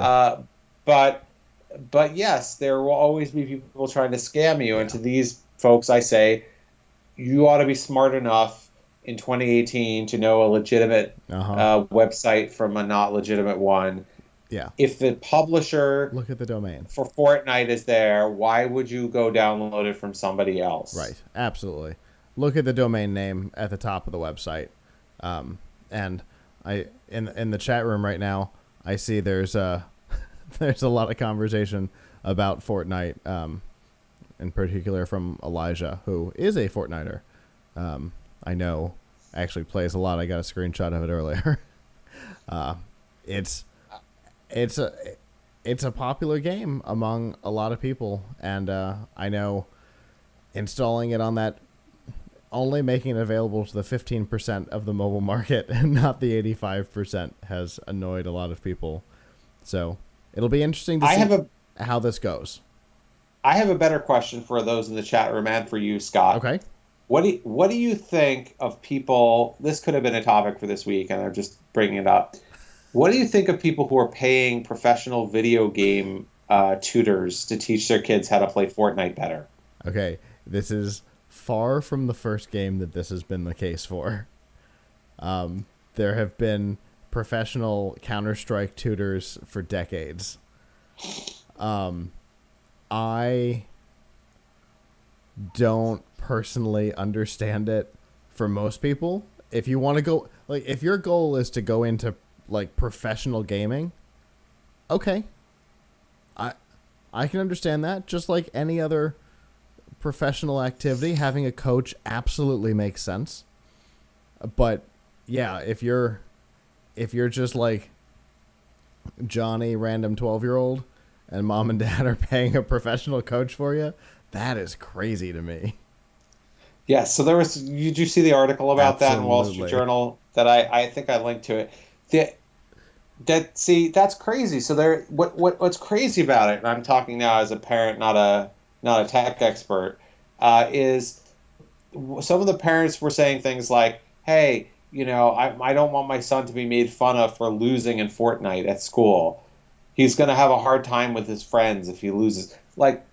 But yes, there will always be people trying to scam you. And to these folks, I say, you ought to be smart enough in 2018 to know a legitimate website from a not legitimate one. Yeah. If the publisher Look at the domain. for Fortnite is there, why would you go download it from somebody else? Right. Absolutely. Look at the domain name at the top of the website. And I in the chat room right now, I see there's a lot of conversation about Fortnite, in particular from Elijah, who is a Fortniter. I know actually plays a lot. I got a screenshot of it earlier. It's a popular game among a lot of people, and I know installing it on that, only making it available to the 15% of the mobile market and not the 85% has annoyed a lot of people. So it'll be interesting to see how this goes. I have a better question for those in the chat room and for you, Scott. Okay. What do you think of people? This could have been a topic for this week, and I'm just bringing it up. What do you think of people who are paying professional video game tutors to teach their kids how to play Fortnite better? Okay. This is far from the first game that this has been the case for. There have been professional Counter-Strike tutors for decades. I don't personally understand it for most people. If you want to go, like, if your goal is to go into like professional gaming, okay, I can understand that. Just like any other professional activity, having a coach absolutely makes sense. But yeah, if you're just like Johnny, random 12-year-old, and mom and dad are paying a professional coach for you, that is crazy to me. Yeah, so did you see the article about that in Wall Street Absolutely. Journal that I think I linked to it? That see, that's crazy. So what's crazy about it, and I'm talking now as a parent, not a tech expert, is some of the parents were saying things like, "Hey, I don't want my son to be made fun of for losing in Fortnite at school. He's going to have a hard time with his friends if he loses." Like,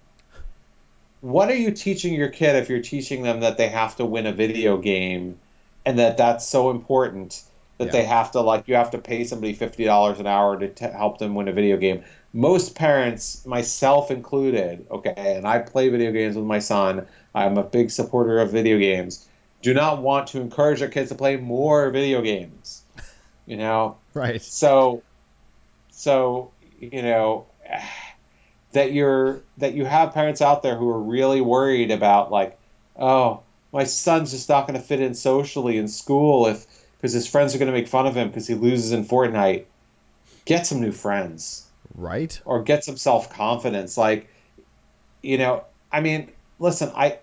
what are you teaching your kid if you're teaching them that they have to win a video game and that that's so important that Yeah. they have to, like, you have to pay somebody $50 an hour to help them win a video game? Most parents, myself included, okay, and I play video games with my son. I'm a big supporter of video games. Do not want to encourage their kids to play more video games, you know? Right. So, so, you know, that you have parents out there who are really worried about, like, oh, my son's just not going to fit in socially in school if because his friends are going to make fun of him because he loses in Fortnite. Get some new friends Right. or get some self-confidence. Like, I mean, listen, I've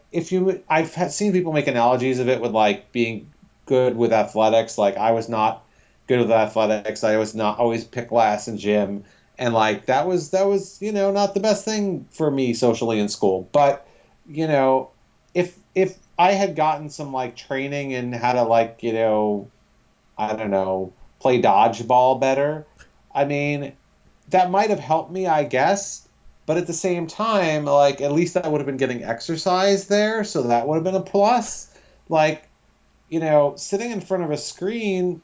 seen people make analogies of it with, like, being good with athletics. Like, I was not good with athletics. I was not always pick last in gym, and, like, that was not the best thing for me socially in school. But if I had gotten some, like, training in how to, like, I don't know, play dodgeball better, I mean, that might have helped me, I guess. But at the same time, like, at least I would have been getting exercise there, so that would have been a plus. Like, sitting in front of a screen,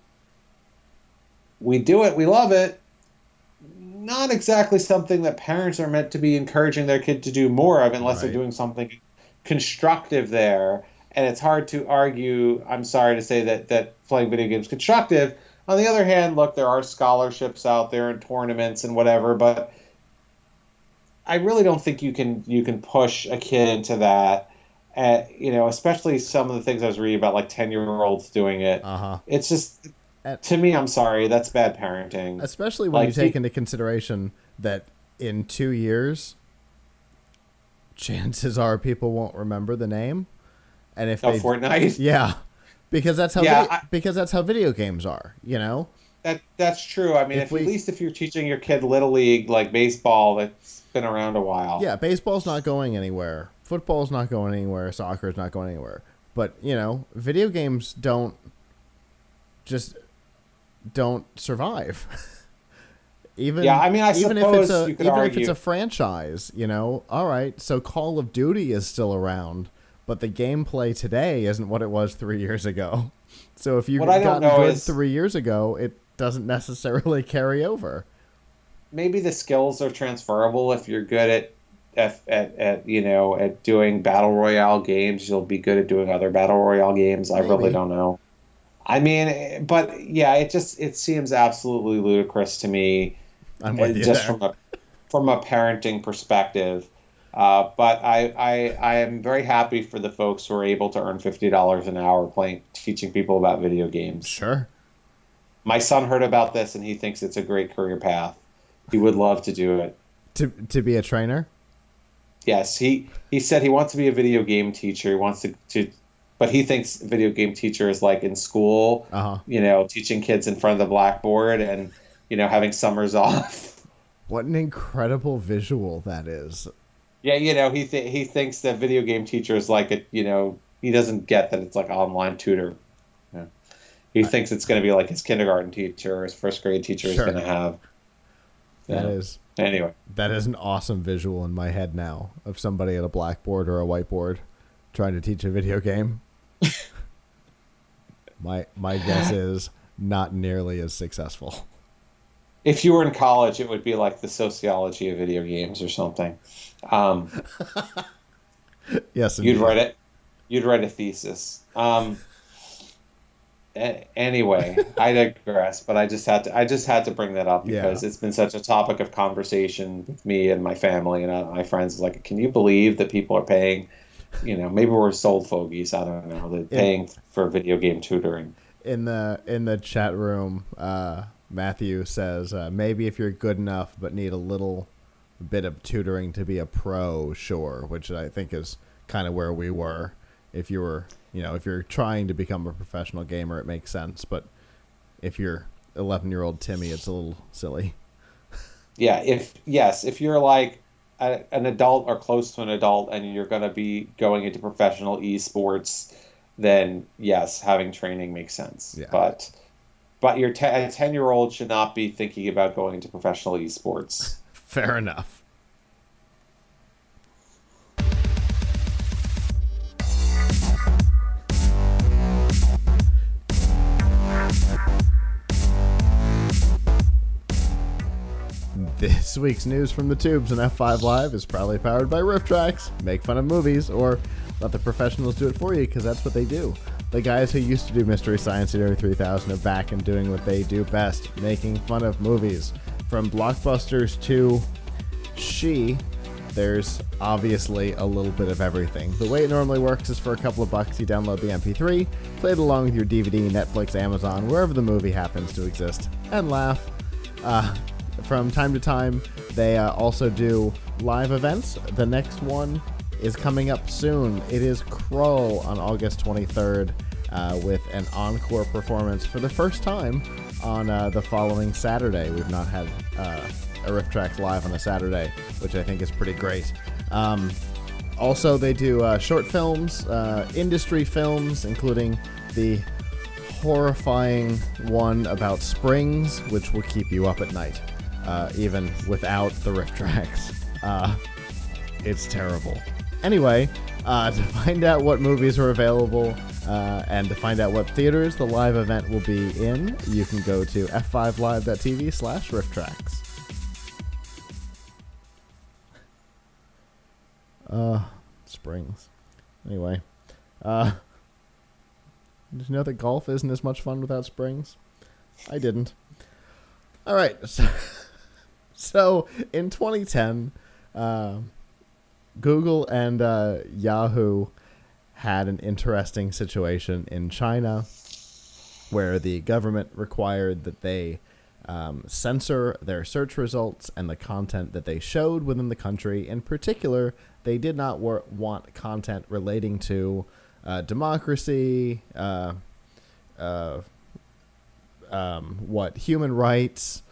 we do it, we love it. Not exactly something that parents are meant to be encouraging their kid to do more of unless they're Right. doing something constructive there. And it's hard to argue, I'm sorry to say, that playing video games is constructive. On the other hand, look, there are scholarships out there and tournaments and whatever, but I really don't think you can push a kid into that. Especially some of the things I was reading about, like 10-year-olds doing it. Uh-huh. It's just, And to me, I'm sorry, that's bad parenting. especially when you Like, take into consideration that in 2 years, chances are people won't remember the name. And if they, Fortnite. yeah, because that's how Yeah, because that's how video games are, you know? that's true. I mean, If if at we least if you're teaching your kid little league, like baseball, that's been around a while. Yeah, baseball's not going anywhere. Football's not going anywhere. Soccer's not going anywhere. But, video games just don't survive. even Yeah, I mean, I even if it's suppose a you could even if it's argue. a franchise, all right, so Call of Duty is still around, but the gameplay today isn't what it was 3 years ago. So if you What I don't gotten know good is 3 years ago, it doesn't necessarily carry over. maybe the skills are transferable. If you're good at doing battle royale games, you'll be good at doing other battle royale games. I really Maybe. don't know. I mean, but yeah, it seems absolutely ludicrous to me, I'm with you just there. from a parenting perspective. But I am very happy for the folks who are able to earn $50 an hour teaching people about video games. Sure. My son heard about this and he thinks it's a great career path. He would love to do it. To be a trainer? Yes, he said he wants to be a video game teacher. He wants to but he thinks video game teacher is like in school, Uh-huh. teaching kids in front of the blackboard and having summers off. What an incredible visual that is. Yeah, he thinks that video game teacher is like he doesn't get that it's like online tutor. Yeah. He I, thinks it's going to be like his kindergarten teacher or his first grade teacher is going sure. to have. That Yeah. is Anyway, that is an awesome visual in my head now of somebody at a blackboard or a whiteboard trying to teach a video game. My guess is not nearly as successful. if you were in college, it would be like the sociology of video games or something. Um, Yes, you'd indeed. write it. You'd write a thesis. Anyway, I digress, but I just had to bring that up Yeah. because it's been such a topic of conversation with me and my family and my friends. Like, can you believe that people are paying? Maybe we're sold fogies. I don't know. They're In paying for video game tutoring. in the chat room, Matthew says maybe if you're good enough but need a little bit of tutoring to be a pro, sure, which I think is kind of where we were. if you were, if you're trying to become a professional gamer, it makes sense. But if you're 11-year-old Timmy, it's a little silly. Yeah, if you're like an adult or close to an adult and you're going to be going into professional esports, then yes, having training makes sense. Yeah. But a 10-year-old should not be thinking about going into professional esports. Fair enough. This week's news from the tubes and F5 Live is proudly powered by Riff Tracks. Make fun of movies, or let the professionals do it for you, because that's what they do. The guys who used to do Mystery Science Theater 3000 are back and doing what they do best, making fun of movies. From blockbusters to She, there's obviously a little bit of everything. The way it normally works is for a couple of bucks, you download the MP3, play it along with your DVD, Netflix, Amazon, wherever the movie happens to exist, and laugh. From time to time, they also do live events. The next one is coming up soon. It is Krull on August 23rd with an encore performance for the first time on the following Saturday. We've not had a Riff Tracks live on a Saturday, which I think is pretty great. Also, they do short films, industry films, including the horrifying one about springs, which will keep you up at night. Even without the Riff Tracks. It's terrible. Anyway, to find out what movies are available and to find out what theaters the live event will be in, you can go to f5live.tv/rifftracks. Springs. Anyway, did you know that golf isn't as much fun without springs? I didn't. All right, so in 2010, Google and Yahoo had an interesting situation in China where the government required that they censor their search results and the content that they showed within the country. In particular, they did not want content relating to democracy, human rights,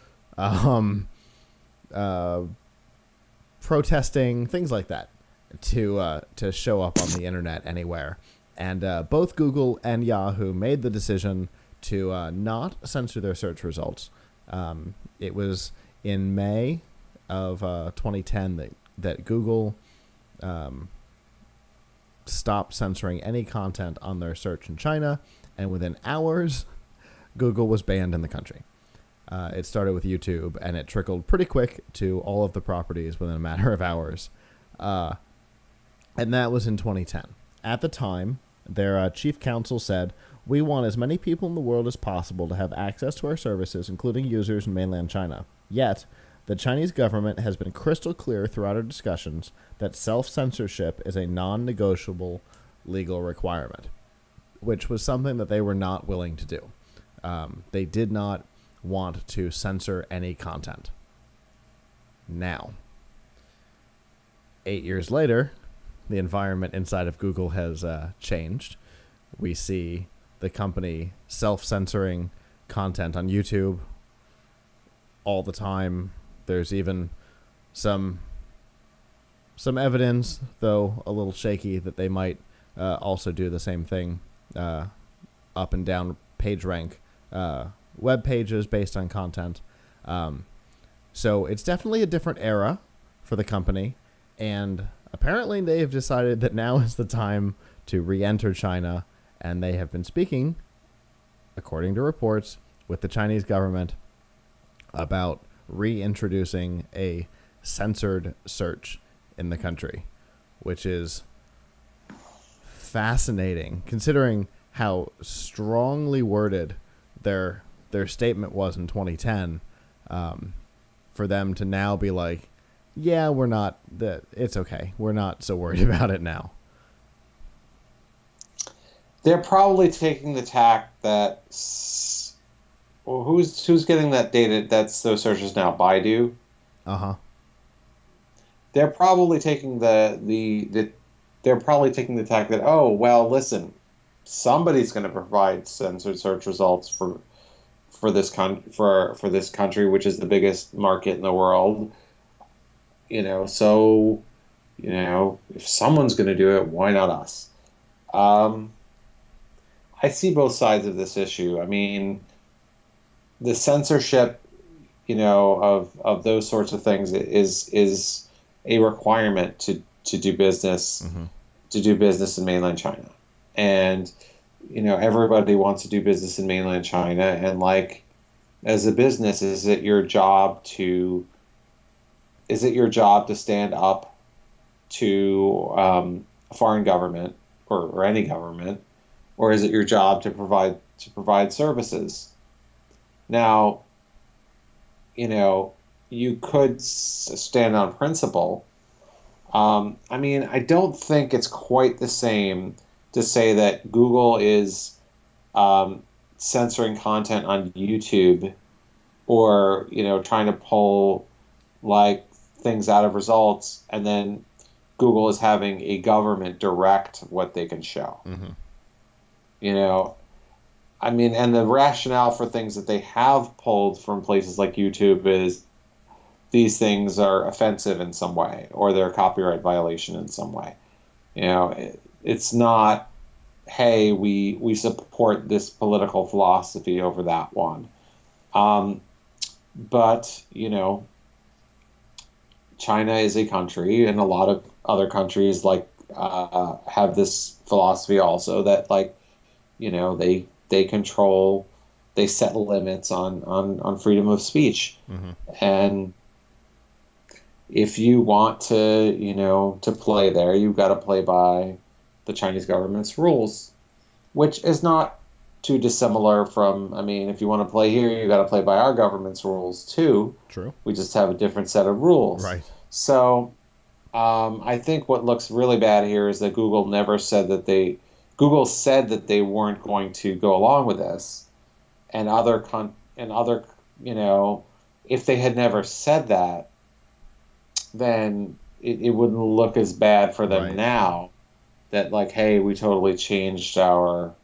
protesting, things like that, to show up on the internet anywhere. And both Google and Yahoo made the decision to not censor their search results. It was in May of 2010 that Google stopped censoring any content on their search in China, and within hours, Google was banned in the country. It started with YouTube, and it trickled pretty quick to all of the properties within a matter of hours. And that was in 2010. At the time, their chief counsel said, "We want as many people in the world as possible to have access to our services, including users in mainland China. Yet, the Chinese government has been crystal clear throughout our discussions that self-censorship is a non-negotiable legal requirement," which was something that they were not willing to do. They did not want to censor any content. Now, 8 years later, the environment inside of Google has changed. We see the company self-censoring content on YouTube all the time. There's even some evidence, though a little shaky, that they might also do the same thing, up and down PageRank web pages based on content. So it's definitely a different era for the company, and apparently they have decided that now is the time to re-enter China, and they have been speaking, according to reports, with the Chinese government about reintroducing a censored search in the country, which is fascinating considering how strongly worded their statement was in 2010, for them to now be like, yeah, it's okay. We're not so worried about it now. They're probably taking the tack that, well, who's getting that data? That's those searches now. Baidu. Uh-huh. They're probably taking the they're probably taking the tack that, oh, well, listen, somebody's going to provide censored search results for this country, which is the biggest market in the world. So if someone's going to do it, why not us? Um, I see both sides of this issue. I mean, the censorship, of those sorts of things is a requirement to do business Mm-hmm. to do business in mainland China, and everybody wants to do business in mainland China, and like as a business, is it your job to stand up to a foreign government or any government, or is it your job to provide services? Now, you could stand on principle. I mean, I don't think it's quite the same to say that Google is censoring content on YouTube, or trying to pull like things out of results, and then Google is having a government direct what they can show. Mm-hmm. You know, I mean, and the rationale for things that they have pulled from places like YouTube is these things are offensive in some way, or they're a copyright violation in some way. It's not, hey, we support this political philosophy over that one. But China is a country, and a lot of other countries have this philosophy also, that they control, they set limits on freedom of speech. Mm-hmm. And if you want to play there, you've got to play by the Chinese government's rules, which is not too dissimilar from, I mean, if you want to play here, you got to play by our government's rules too. True. We just have a different set of rules. Right. So I think what looks really bad here is that Google said that they weren't going to go along with this, and if they had never said that, then it wouldn't look as bad for them Right. now, that like, hey, we totally changed our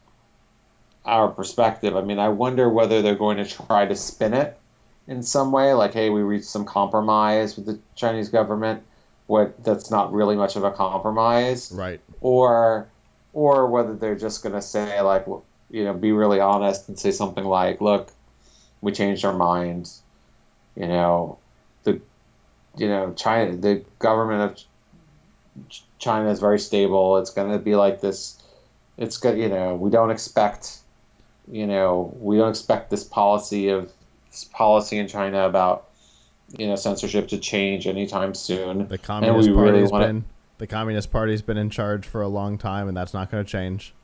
perspective. I mean, I wonder whether they're going to try to spin it in some way, like, hey, we reached some compromise with the Chinese government, that's not really much of a compromise. Right. Or whether they're just going to say, like, be really honest and say something like, look, we changed our minds. China, the government of China is very stable. It's going to be like this. It's good. We don't expect this policy in China about censorship to change anytime soon. The Communist Party's been in charge for a long time, and that's not going to change.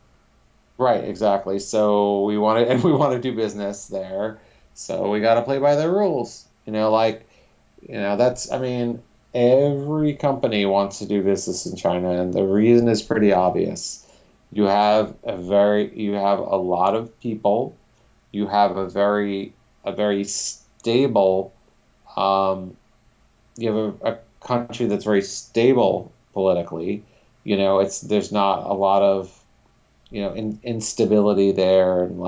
Right, exactly. So we want to do business there. So we got to play by their rules. That's, I mean, every company wants to do business in China, and the reason is pretty obvious. You have a lot of people. You have a very stable. You have a country that's very stable politically. There's not a lot of instability there, and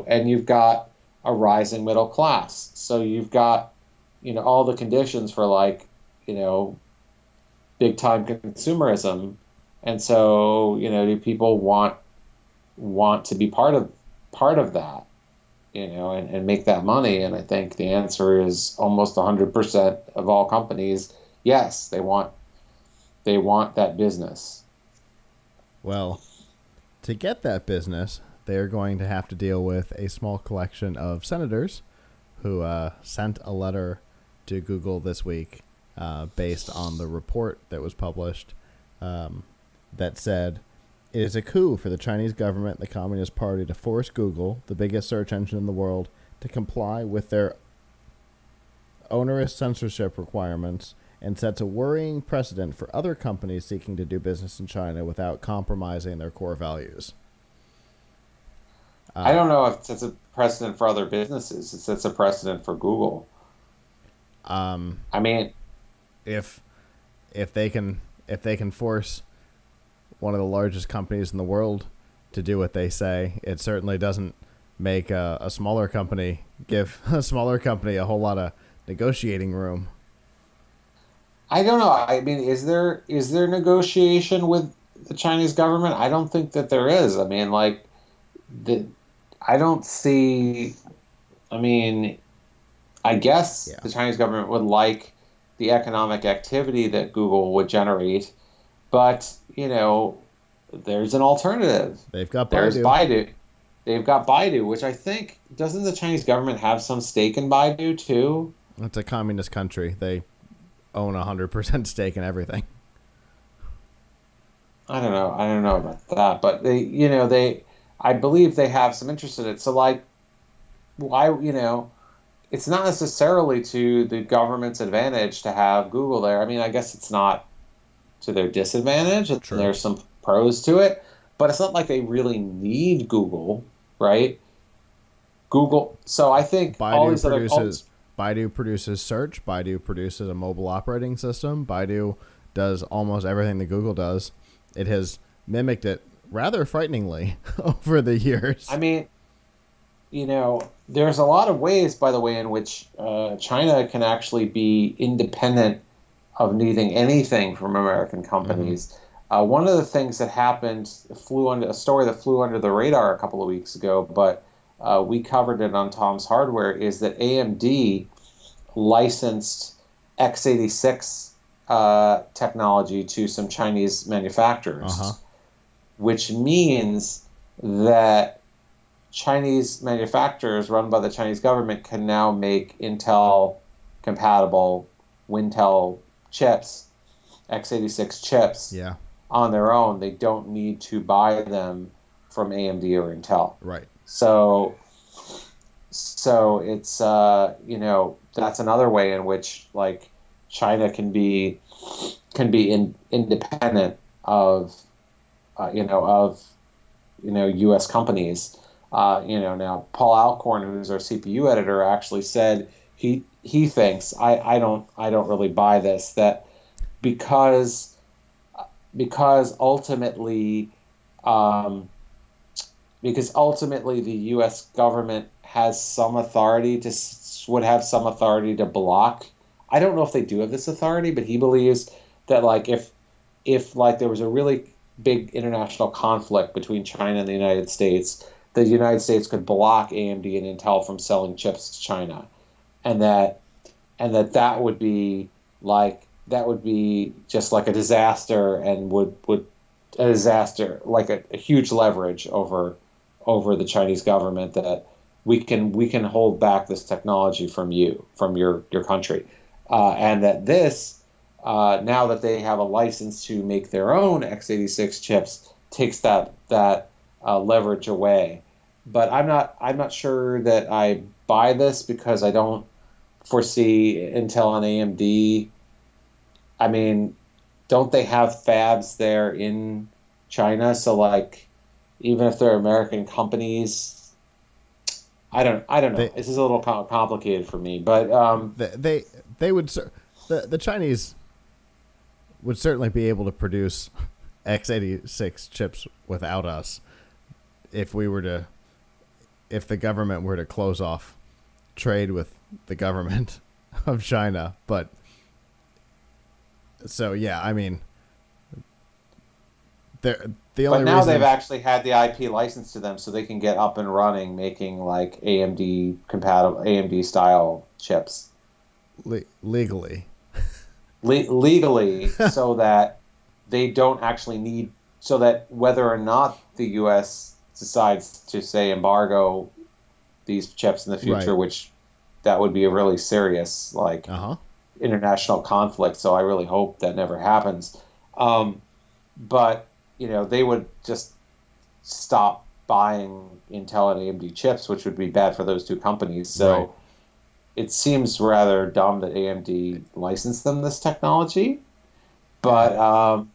and you've got a rising middle class. So you've got all the conditions for big time consumerism, and so do people want to be part of that, and make that money? And I think the answer is almost 100% of all companies, yes, they want that business. Well, to get that business, they're going to have to deal with a small collection of senators who sent a letter to Google this week based on the report that was published that said, it is a coup for the Chinese government and the Communist Party to force Google, the biggest search engine in the world, to comply with their onerous censorship requirements, and sets a worrying precedent for other companies seeking to do business in China without compromising their core values. I don't know if it sets a precedent for other businesses. It sets a precedent for Google. I mean, if if they can force one of the largest companies in the world to do what they say, it certainly doesn't make a smaller company give a smaller company a whole lot of negotiating room. I don't know. I mean, is there negotiation with the Chinese government? I don't think that there is. I mean, like the I don't see. I mean, I guess Yeah, the Chinese government would like the economic activity that Google would generate, but there's an alternative. they've got There's Baidu. Baidu. They've got Baidu, which I think doesn't the Chinese government have some stake in Baidu too? It's a communist country. They own 100% stake in everything. I don't know. I don't know about that, but I believe they have some interest in it. So like, why, it's not necessarily to the government's advantage to have Google there. I mean, I guess it's not to their disadvantage. True. There's some pros to it, but it's not like they really need Google, right? Google. So I think all these Baidu produces search. Baidu produces a mobile operating system. Baidu does almost everything that Google does. It has mimicked it rather frighteningly over the years. I mean, there's a lot of ways, by the way, in which China can actually be independent of needing anything from American companies. One of the things that happened, a story that flew under the radar a couple of weeks ago, but we covered it on Tom's Hardware, is that AMD licensed x86 technology to some Chinese manufacturers, which means that Chinese manufacturers run by the Chinese government can now make Intel compatible Wintel chips, x86 chips, on their own. They don't need to buy them from AMD or Intel. Right. So it's that's another way in which like China can be independent of U.S. companies. Now Paul Alcorn, who's our CPU editor, actually said he thinks I don't really buy this, that because ultimately the U.S. government would have some authority to block. I don't know if they do have this authority, but he believes that like if like there was a really big international conflict between China and the United States, the United States could block AMD and Intel from selling chips to China, and that would be just like a disaster, and would a disaster, like a huge leverage over the Chinese government, that we can hold back this technology from your country, and that this now that they have a license to make their own x86 chips takes that leverage away. But I'm not sure that I buy this, because I don't foresee Intel and AMD. I mean, don't they have fabs there in China? So like, even if they're American companies, I don't know. This is a little complicated for me, but they would the Chinese would certainly be able to produce x86 chips without us if the government were to close off trade with the government of China. But so yeah, I mean, the only now reason they've actually had the IP license to them, so they can get up and running making like AMD compatible, AMD style chips legally, so that they don't actually need, so that whether or not the U.S. decides to say embargo these chips in the future, right, which that would be a really serious like international conflict. So I really hope that never happens. But they would just stop buying Intel and AMD chips, which would be bad for those two companies. So right. It seems rather dumb that AMD licensed them this technology. But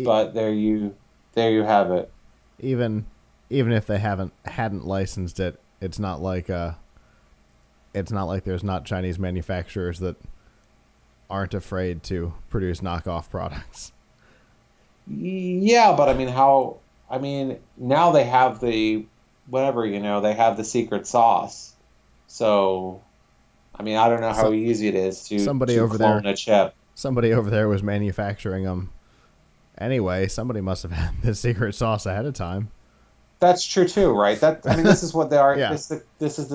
but there you have it. Even if they hadn't licensed it, it's not like there's not Chinese manufacturers that aren't afraid to produce knockoff products. Yeah, but I mean, I mean, now they have the whatever, they have the secret sauce. So, I mean, I don't know how So easy it is somebody to over there, clone a chip. somebody over there was manufacturing them anyway. Somebody must have had the secret sauce ahead of time. That's true too, right? I mean, this is what they are. Yeah. This is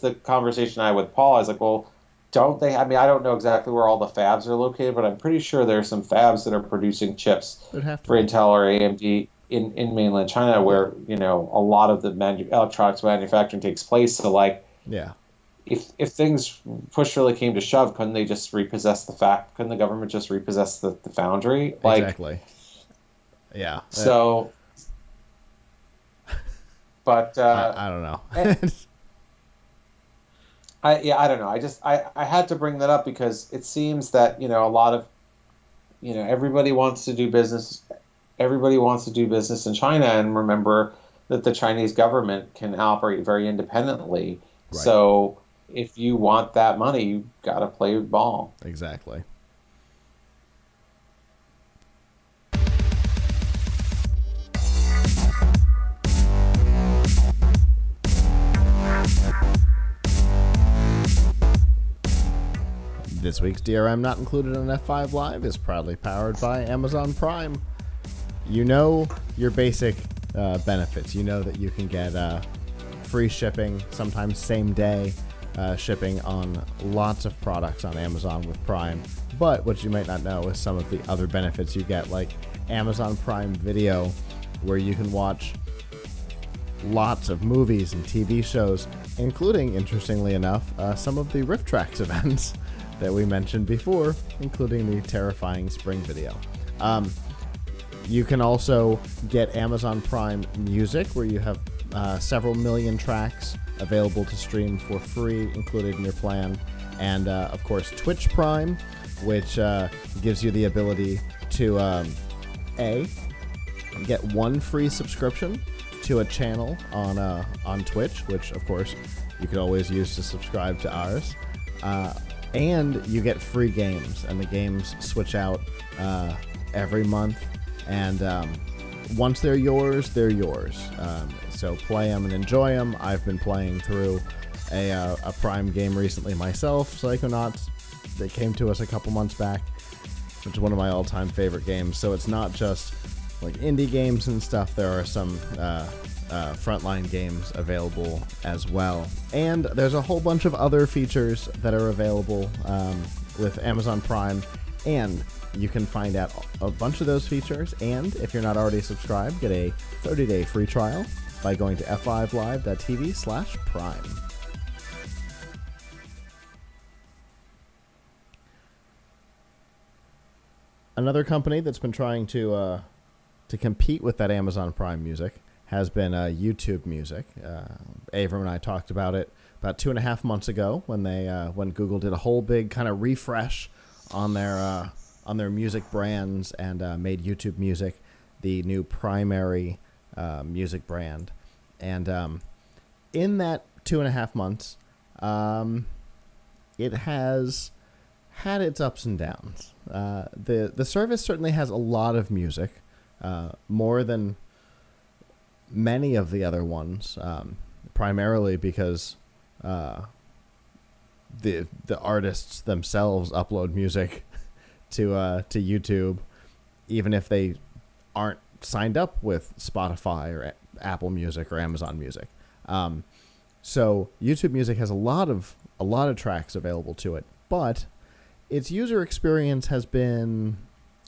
the conversation I had with Paul. I was like, well, don't they? I mean, I don't know exactly where all the fabs are located, but I'm pretty sure there's some fabs that are producing chips There'd have to for be. Intel or AMD in mainland China, where a lot of the electronics manufacturing takes place. So, like, Yeah. if things push really came to shove, couldn't they just repossess Couldn't the government just repossess the foundry? Like, Exactly. Yeah. so. But I don't know. I don't know. I had to bring that up because it seems that a lot of everybody wants to do business. Everybody wants to do business in China, and remember that the Chinese government can operate very independently. Right. So if you want that money, you got to play ball. Exactly. This week's DRM Not Included on F5 Live is proudly powered by Amazon Prime. You know your basic benefits. You know that you can get free shipping, sometimes same day shipping on lots of products on Amazon with Prime. But what you might not know is some of the other benefits you get, like Amazon Prime Video, where you can watch lots of movies and TV shows, including, interestingly enough, some of the Rift Tracks events that we mentioned before, including the Terrifying Spring video. You can also get Amazon Prime Music, where you have several million tracks available to stream for free, included in your plan. And, of course, Twitch Prime, which gives you the ability to, get one free subscription to a channel on Twitch, which, of course, you could always use to subscribe to ours. And you get free games, and the games switch out every month. And once they're yours, they're yours. So play them and enjoy them. I've been playing through a Prime game recently myself, Psychonauts, that came to us a couple months back, which is one of my all-time favorite games. So it's not just like indie games and stuff. There are some frontline games available as well. And there's a whole bunch of other features that are available with Amazon Prime, and you can find out a bunch of those features, and if you're not already subscribed, get a 30-day free trial by going to f5live.tv/prime. Another company that's been trying to compete with that Amazon Prime Music has been YouTube Music. Avram and I talked about it about 2.5 months ago when Google did a whole big kind of refresh on their music brands and made YouTube Music the new primary music brand. And in that 2.5 months, it has had its ups and downs. The service certainly has a lot of music, more than many of the other ones, primarily because the artists themselves upload music to YouTube, even if they aren't signed up with Spotify or Apple Music or Amazon Music. So YouTube Music has a lot of tracks available to it, but its user experience has been,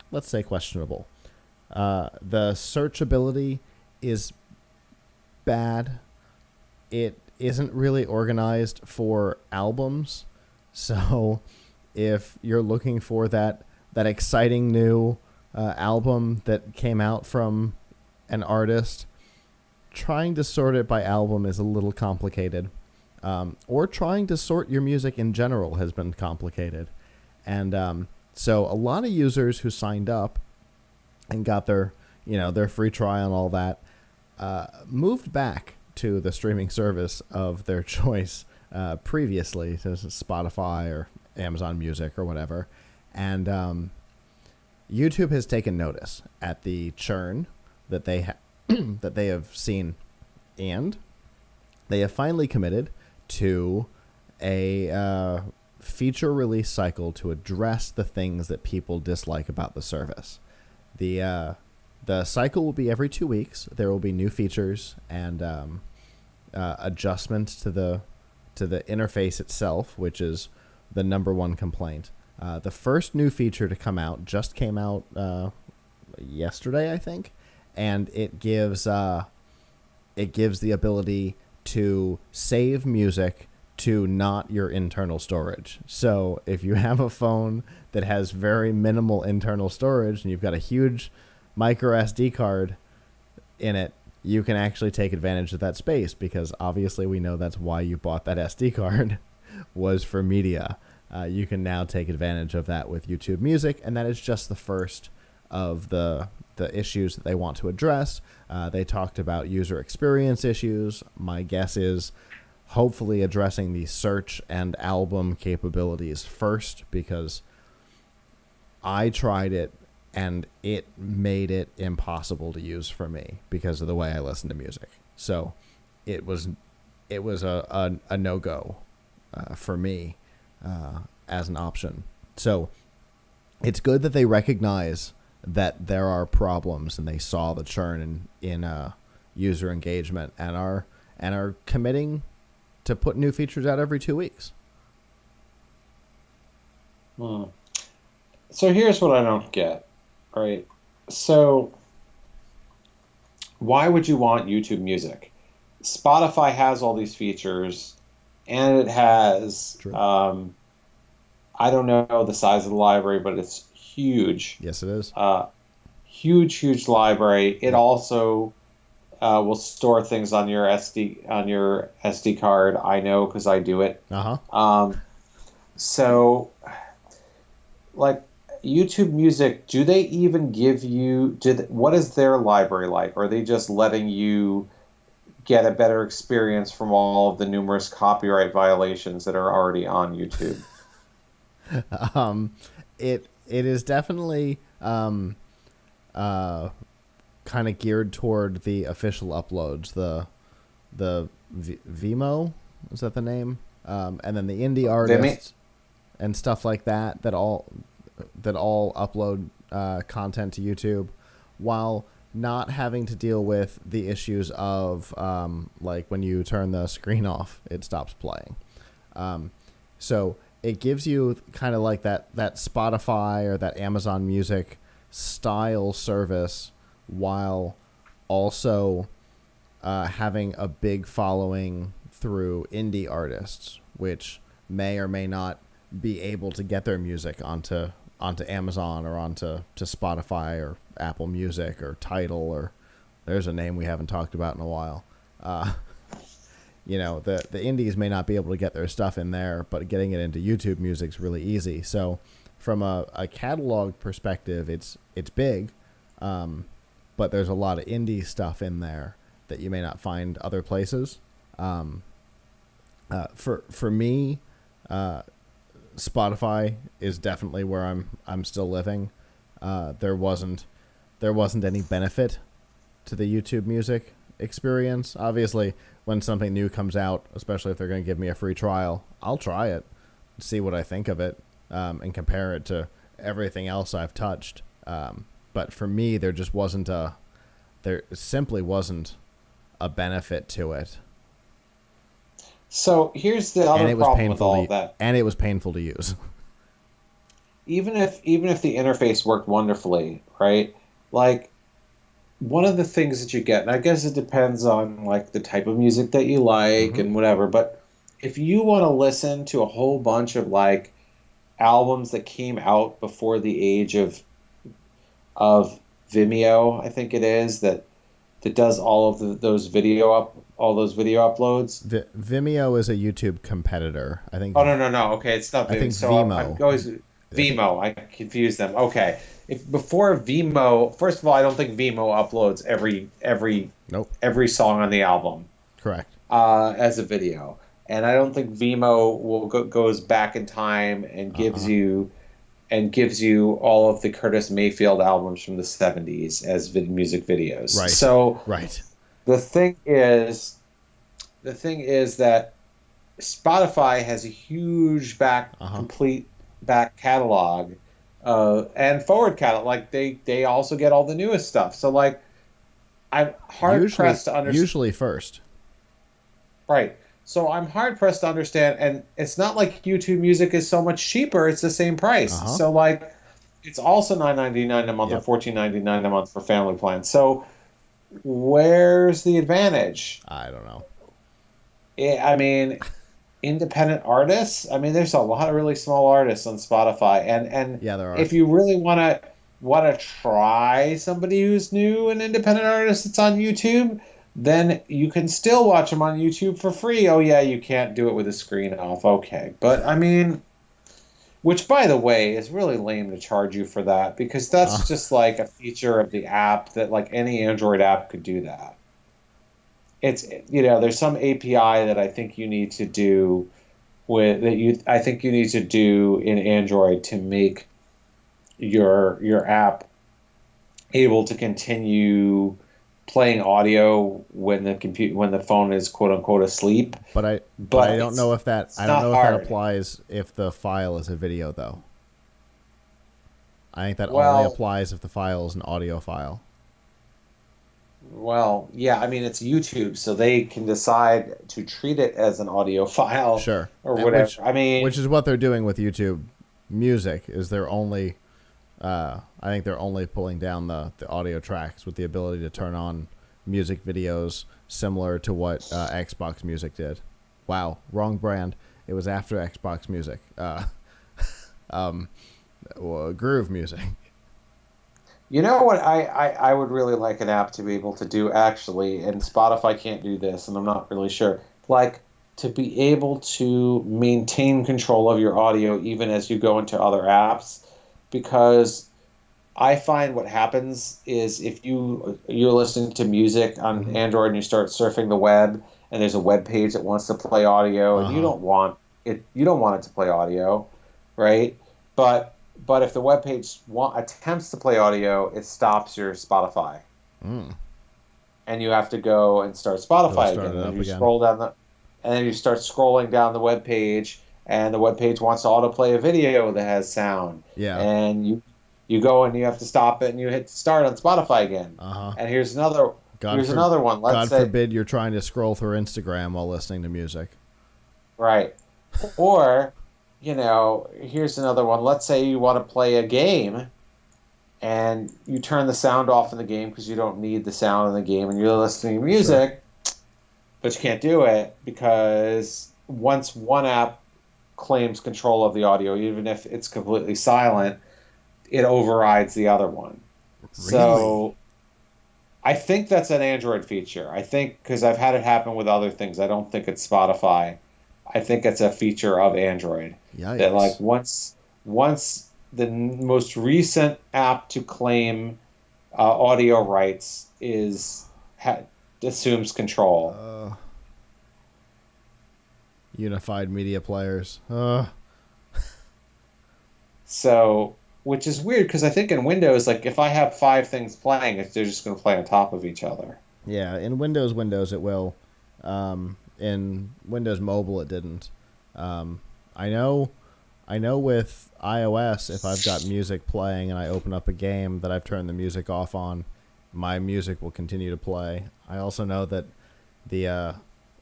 let's say, questionable. The searchability is bad. It isn't really organized for albums. So if you're looking for that exciting new album that came out from an artist, trying to sort it by album is a little complicated. Or trying to sort your music in general has been complicated. And so a lot of users who signed up and got their free trial and all that, moved back to the streaming service of their choice previously, to Spotify or Amazon Music or whatever. And YouTube has taken notice at the churn that they that they have seen, and they have finally committed to a feature release cycle to address the things that people dislike about the service. The cycle will be every 2 weeks. There will be new features and adjustments to the interface itself, which is the number one complaint. The first new feature to come out just came out yesterday, I think, and it gives the ability to save music to not your internal storage. So if you have a phone that has very minimal internal storage and you've got a huge micro SD card in it, you can actually take advantage of that space, because obviously we know that's why you bought that SD card was for media. You can now take advantage of that with YouTube Music, and that is just the first of the issues that they want to address. They talked about user experience issues. My guess is hopefully addressing the search and album capabilities first, because I tried it and it made it impossible to use for me because of the way I listen to music. So it was a no-go for me as an option. So it's good that they recognize that there are problems and they saw the churn in user engagement and are committing to put new features out every 2 weeks. So here's what I don't get, right? So why would you want YouTube Music? Spotify has all these features, and it has, I don't know the size of the library, but it's huge. Yes, it is. Huge library. It also will store things on your SD card. I know because I do it. So, like YouTube Music, do they even give you? What is their library like? Or are they just letting you get a better experience from all of the numerous copyright violations that are already on YouTube? It is definitely kind of geared toward the official uploads. The Vimeo, is that the name? And then the indie artists and stuff like that all upload content to YouTube, while not having to deal with the issues of like when you turn the screen off, it stops playing. So it gives you kind of like that Spotify or that Amazon Music style service, while also having a big following through indie artists, which may or may not be able to get their music onto Amazon or onto Spotify or Apple Music or Tidal, or there's a name we haven't talked about in a while. The indies may not be able to get their stuff in there, but getting it into YouTube Music's really easy. So from a catalog perspective, it's big, but there's a lot of indie stuff in there that you may not find other places. For me, Spotify is definitely where I'm still living. There wasn't any benefit to the YouTube Music experience. Obviously, when something new comes out, especially if they're going to give me a free trial, I'll try it, see what I think of it, and compare it to everything else I've touched. But for me, there simply wasn't a benefit to it. So here's the other problem with all of that. And it was painful to use. Even if the interface worked wonderfully, right? Like, one of the things that you get, and I guess it depends on like the type of music that you like and whatever, but if you want to listen to a whole bunch of like albums that came out before the age of Vimeo, I think it is, that does all of those video uploads. Vimeo is a YouTube competitor, I think. Oh no. Okay, it's not Vimeo. I think so Vimeo. I'm always Vimeo. I confuse them. Okay, before Vimeo, first of all, I don't think Vimeo uploads every Nope. every song on the album. Correct. As a video. and I don't think Vimeo goes back in time and Uh-huh. gives you all of the Curtis Mayfield albums from the 70s as music videos. Right. So Right. the thing is the thing is that Spotify has a huge Uh-huh. complete back catalog, and forward catalog. Like they also get all the newest stuff. So like I'm hard Usually pressed to understand. usually first. Right. So I'm hard pressed to understand, and it's not like YouTube Music is so much cheaper. It's the same price. Uh-huh. So like it's also $9.99 a month or Yep. $14.99 a month for family plans. So where's the advantage? I don't know. I mean, independent artists. I mean, there's a lot of really small artists on Spotify, and Yeah, there are. if you really want to try somebody who's new and independent artist that's on YouTube, then you can still watch them on YouTube for free. Oh yeah, you can't do it with the screen off. Okay, but I mean, which by the way is really lame to charge you for that because Uh, that's just like a feature of the app that like any Android app could do that. It's there's some API that I think you need to do with that you I think you need to do in Android to make your app able to continue playing audio when the phone is quote unquote asleep. but I But don't know if that it's I don't not know if that hard. applies if the file is a video though. I think that only Well, applies if the file is an audio file. yeah, I mean it's YouTube, so they can decide to treat it as an audio file Sure. or And whatever. I which mean, is what they're doing with YouTube Music is they're only I think they're only pulling down the audio tracks with the ability to turn on music videos similar to what Xbox Music did. Wow, wrong brand. It was after Xbox Music. Groove Music. you know what I would really like an app to be able to do actually, and Spotify can't do this, and I'm not really sure. Like to be able to maintain control of your audio even as you go into other apps, because I find what happens is if you're listening to music on Mm-hmm. Android and you start surfing the web and there's a web page that wants to play audio and Uh huh. you don't want it to play audio, right? But if the web page attempts to play audio, it stops your Spotify Mm. and you have to go and start Go Spotify start again. it And then up you again. scroll down the and then you start scrolling down the web page and the web page wants to autoplay a video that has sound Yeah. and you go and you have to stop it and you hit start on Spotify again. Uh huh. And God here's for another one. Let's God say forbid you're trying to scroll through Instagram while listening to music. right. Or, here's another one. Let's say you want to play a game and you turn the sound off in the game because you don't need the sound in the game and you're listening to Sure. music, but you can't do it because once one app claims control of the audio, even if it's completely silent, it overrides the other one. Really? So I think that's an Android feature. I think because I've had it happen with other things. I don't think it's Spotify. I think it's a feature of Android that like Yikes. once the most recent app to claim audio rights assumes control. Unified media players. So, which is weird because I think in Windows, like if I have five things playing, they're just going to play on top of each other. Yeah, in Windows it will. In Windows Mobile it didn't. Um, I know I know with iOS if I've got music playing and I open up a game that I've turned the music off on, my music will continue to play. I also know that the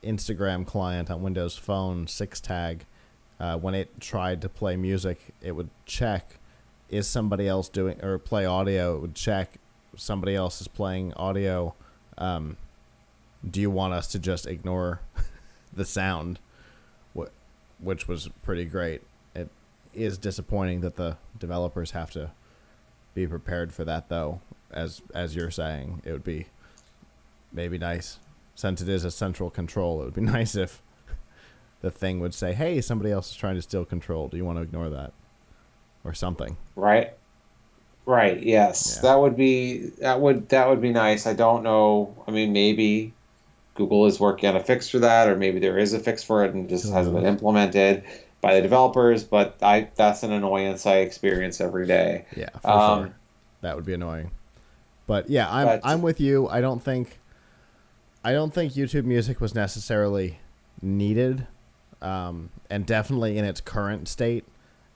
Instagram client on Windows Phone 6 tag, when it tried to play music, it would check is somebody else doing or play audio. It would check somebody else is playing audio. Um, do you want us to just ignore the sound? Which was pretty great. It is disappointing that the developers have to be prepared for that, though. As you're saying, it would be maybe nice since it is a central control. It would be nice if the thing would say, "Hey, somebody else is trying to steal control. Do you want to ignore that?" or something. Right? Right. Yes. Yeah. That would be nice. I don't know. I mean, maybe. Google is working on a fix for that, or maybe there is a fix for it and just hasn't been implemented by the developers. But that's an annoyance I experience every day. Yeah, for sure. That would be annoying. But yeah, I'm with you. I don't think YouTube Music was necessarily needed, and definitely in its current state,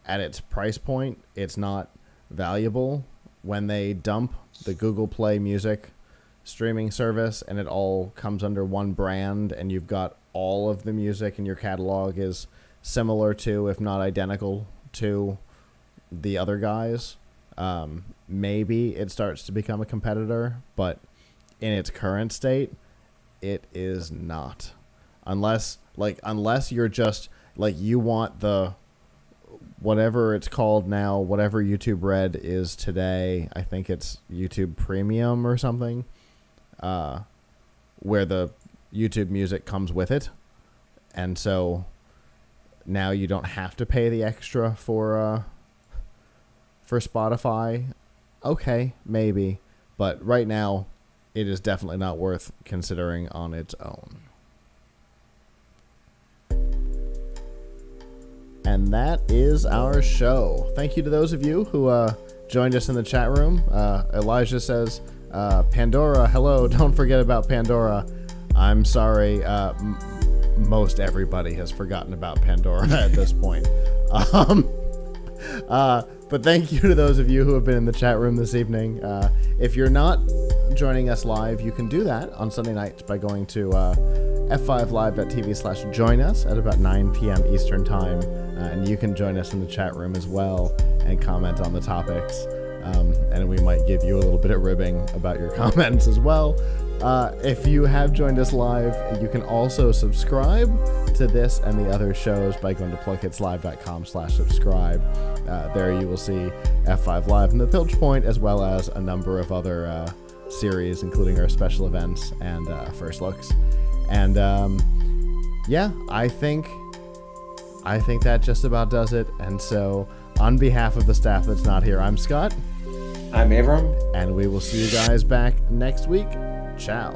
at its price point, it's not valuable. When they dump the Google Play Music streaming service and it all comes under one brand, and you've got all of the music in your catalog is similar to, if not identical to, the other guys, maybe it starts to become a competitor, but in its current state, it is not. Unless you're just like, you want the whatever it's called now, whatever YouTube Red is today, I think it's YouTube Premium or something, where the YouTube Music comes with it, and so now you don't have to pay the extra for Spotify. Okay, maybe, but right now it is definitely not worth considering on its own. And that is our show. Thank you to those of you who joined us in the chat room. Elijah says, Pandora, hello, don't forget about Pandora. I'm sorry, most everybody has forgotten about Pandora at this point. But thank you to those of you who have been in the chat room this evening. If you're not joining us live, you can do that on Sunday nights by going to f5live.tv/join us at about 9 p.m. Eastern Time. And you can join us in the chat room as well and comment on the topics. And we might give you a little bit of ribbing about your comments as well. If you have joined us live, you can also subscribe to this and the other shows by going to PLUGHITZ.live.com/subscribe. There you will see F5 Live and the Filch Point, as well as a number of other series, including our special events and first looks. And yeah, I think that just about does it. And so, on behalf of the staff that's not here, I'm Scott. I'm Avram. And we will see you guys back next week. Ciao.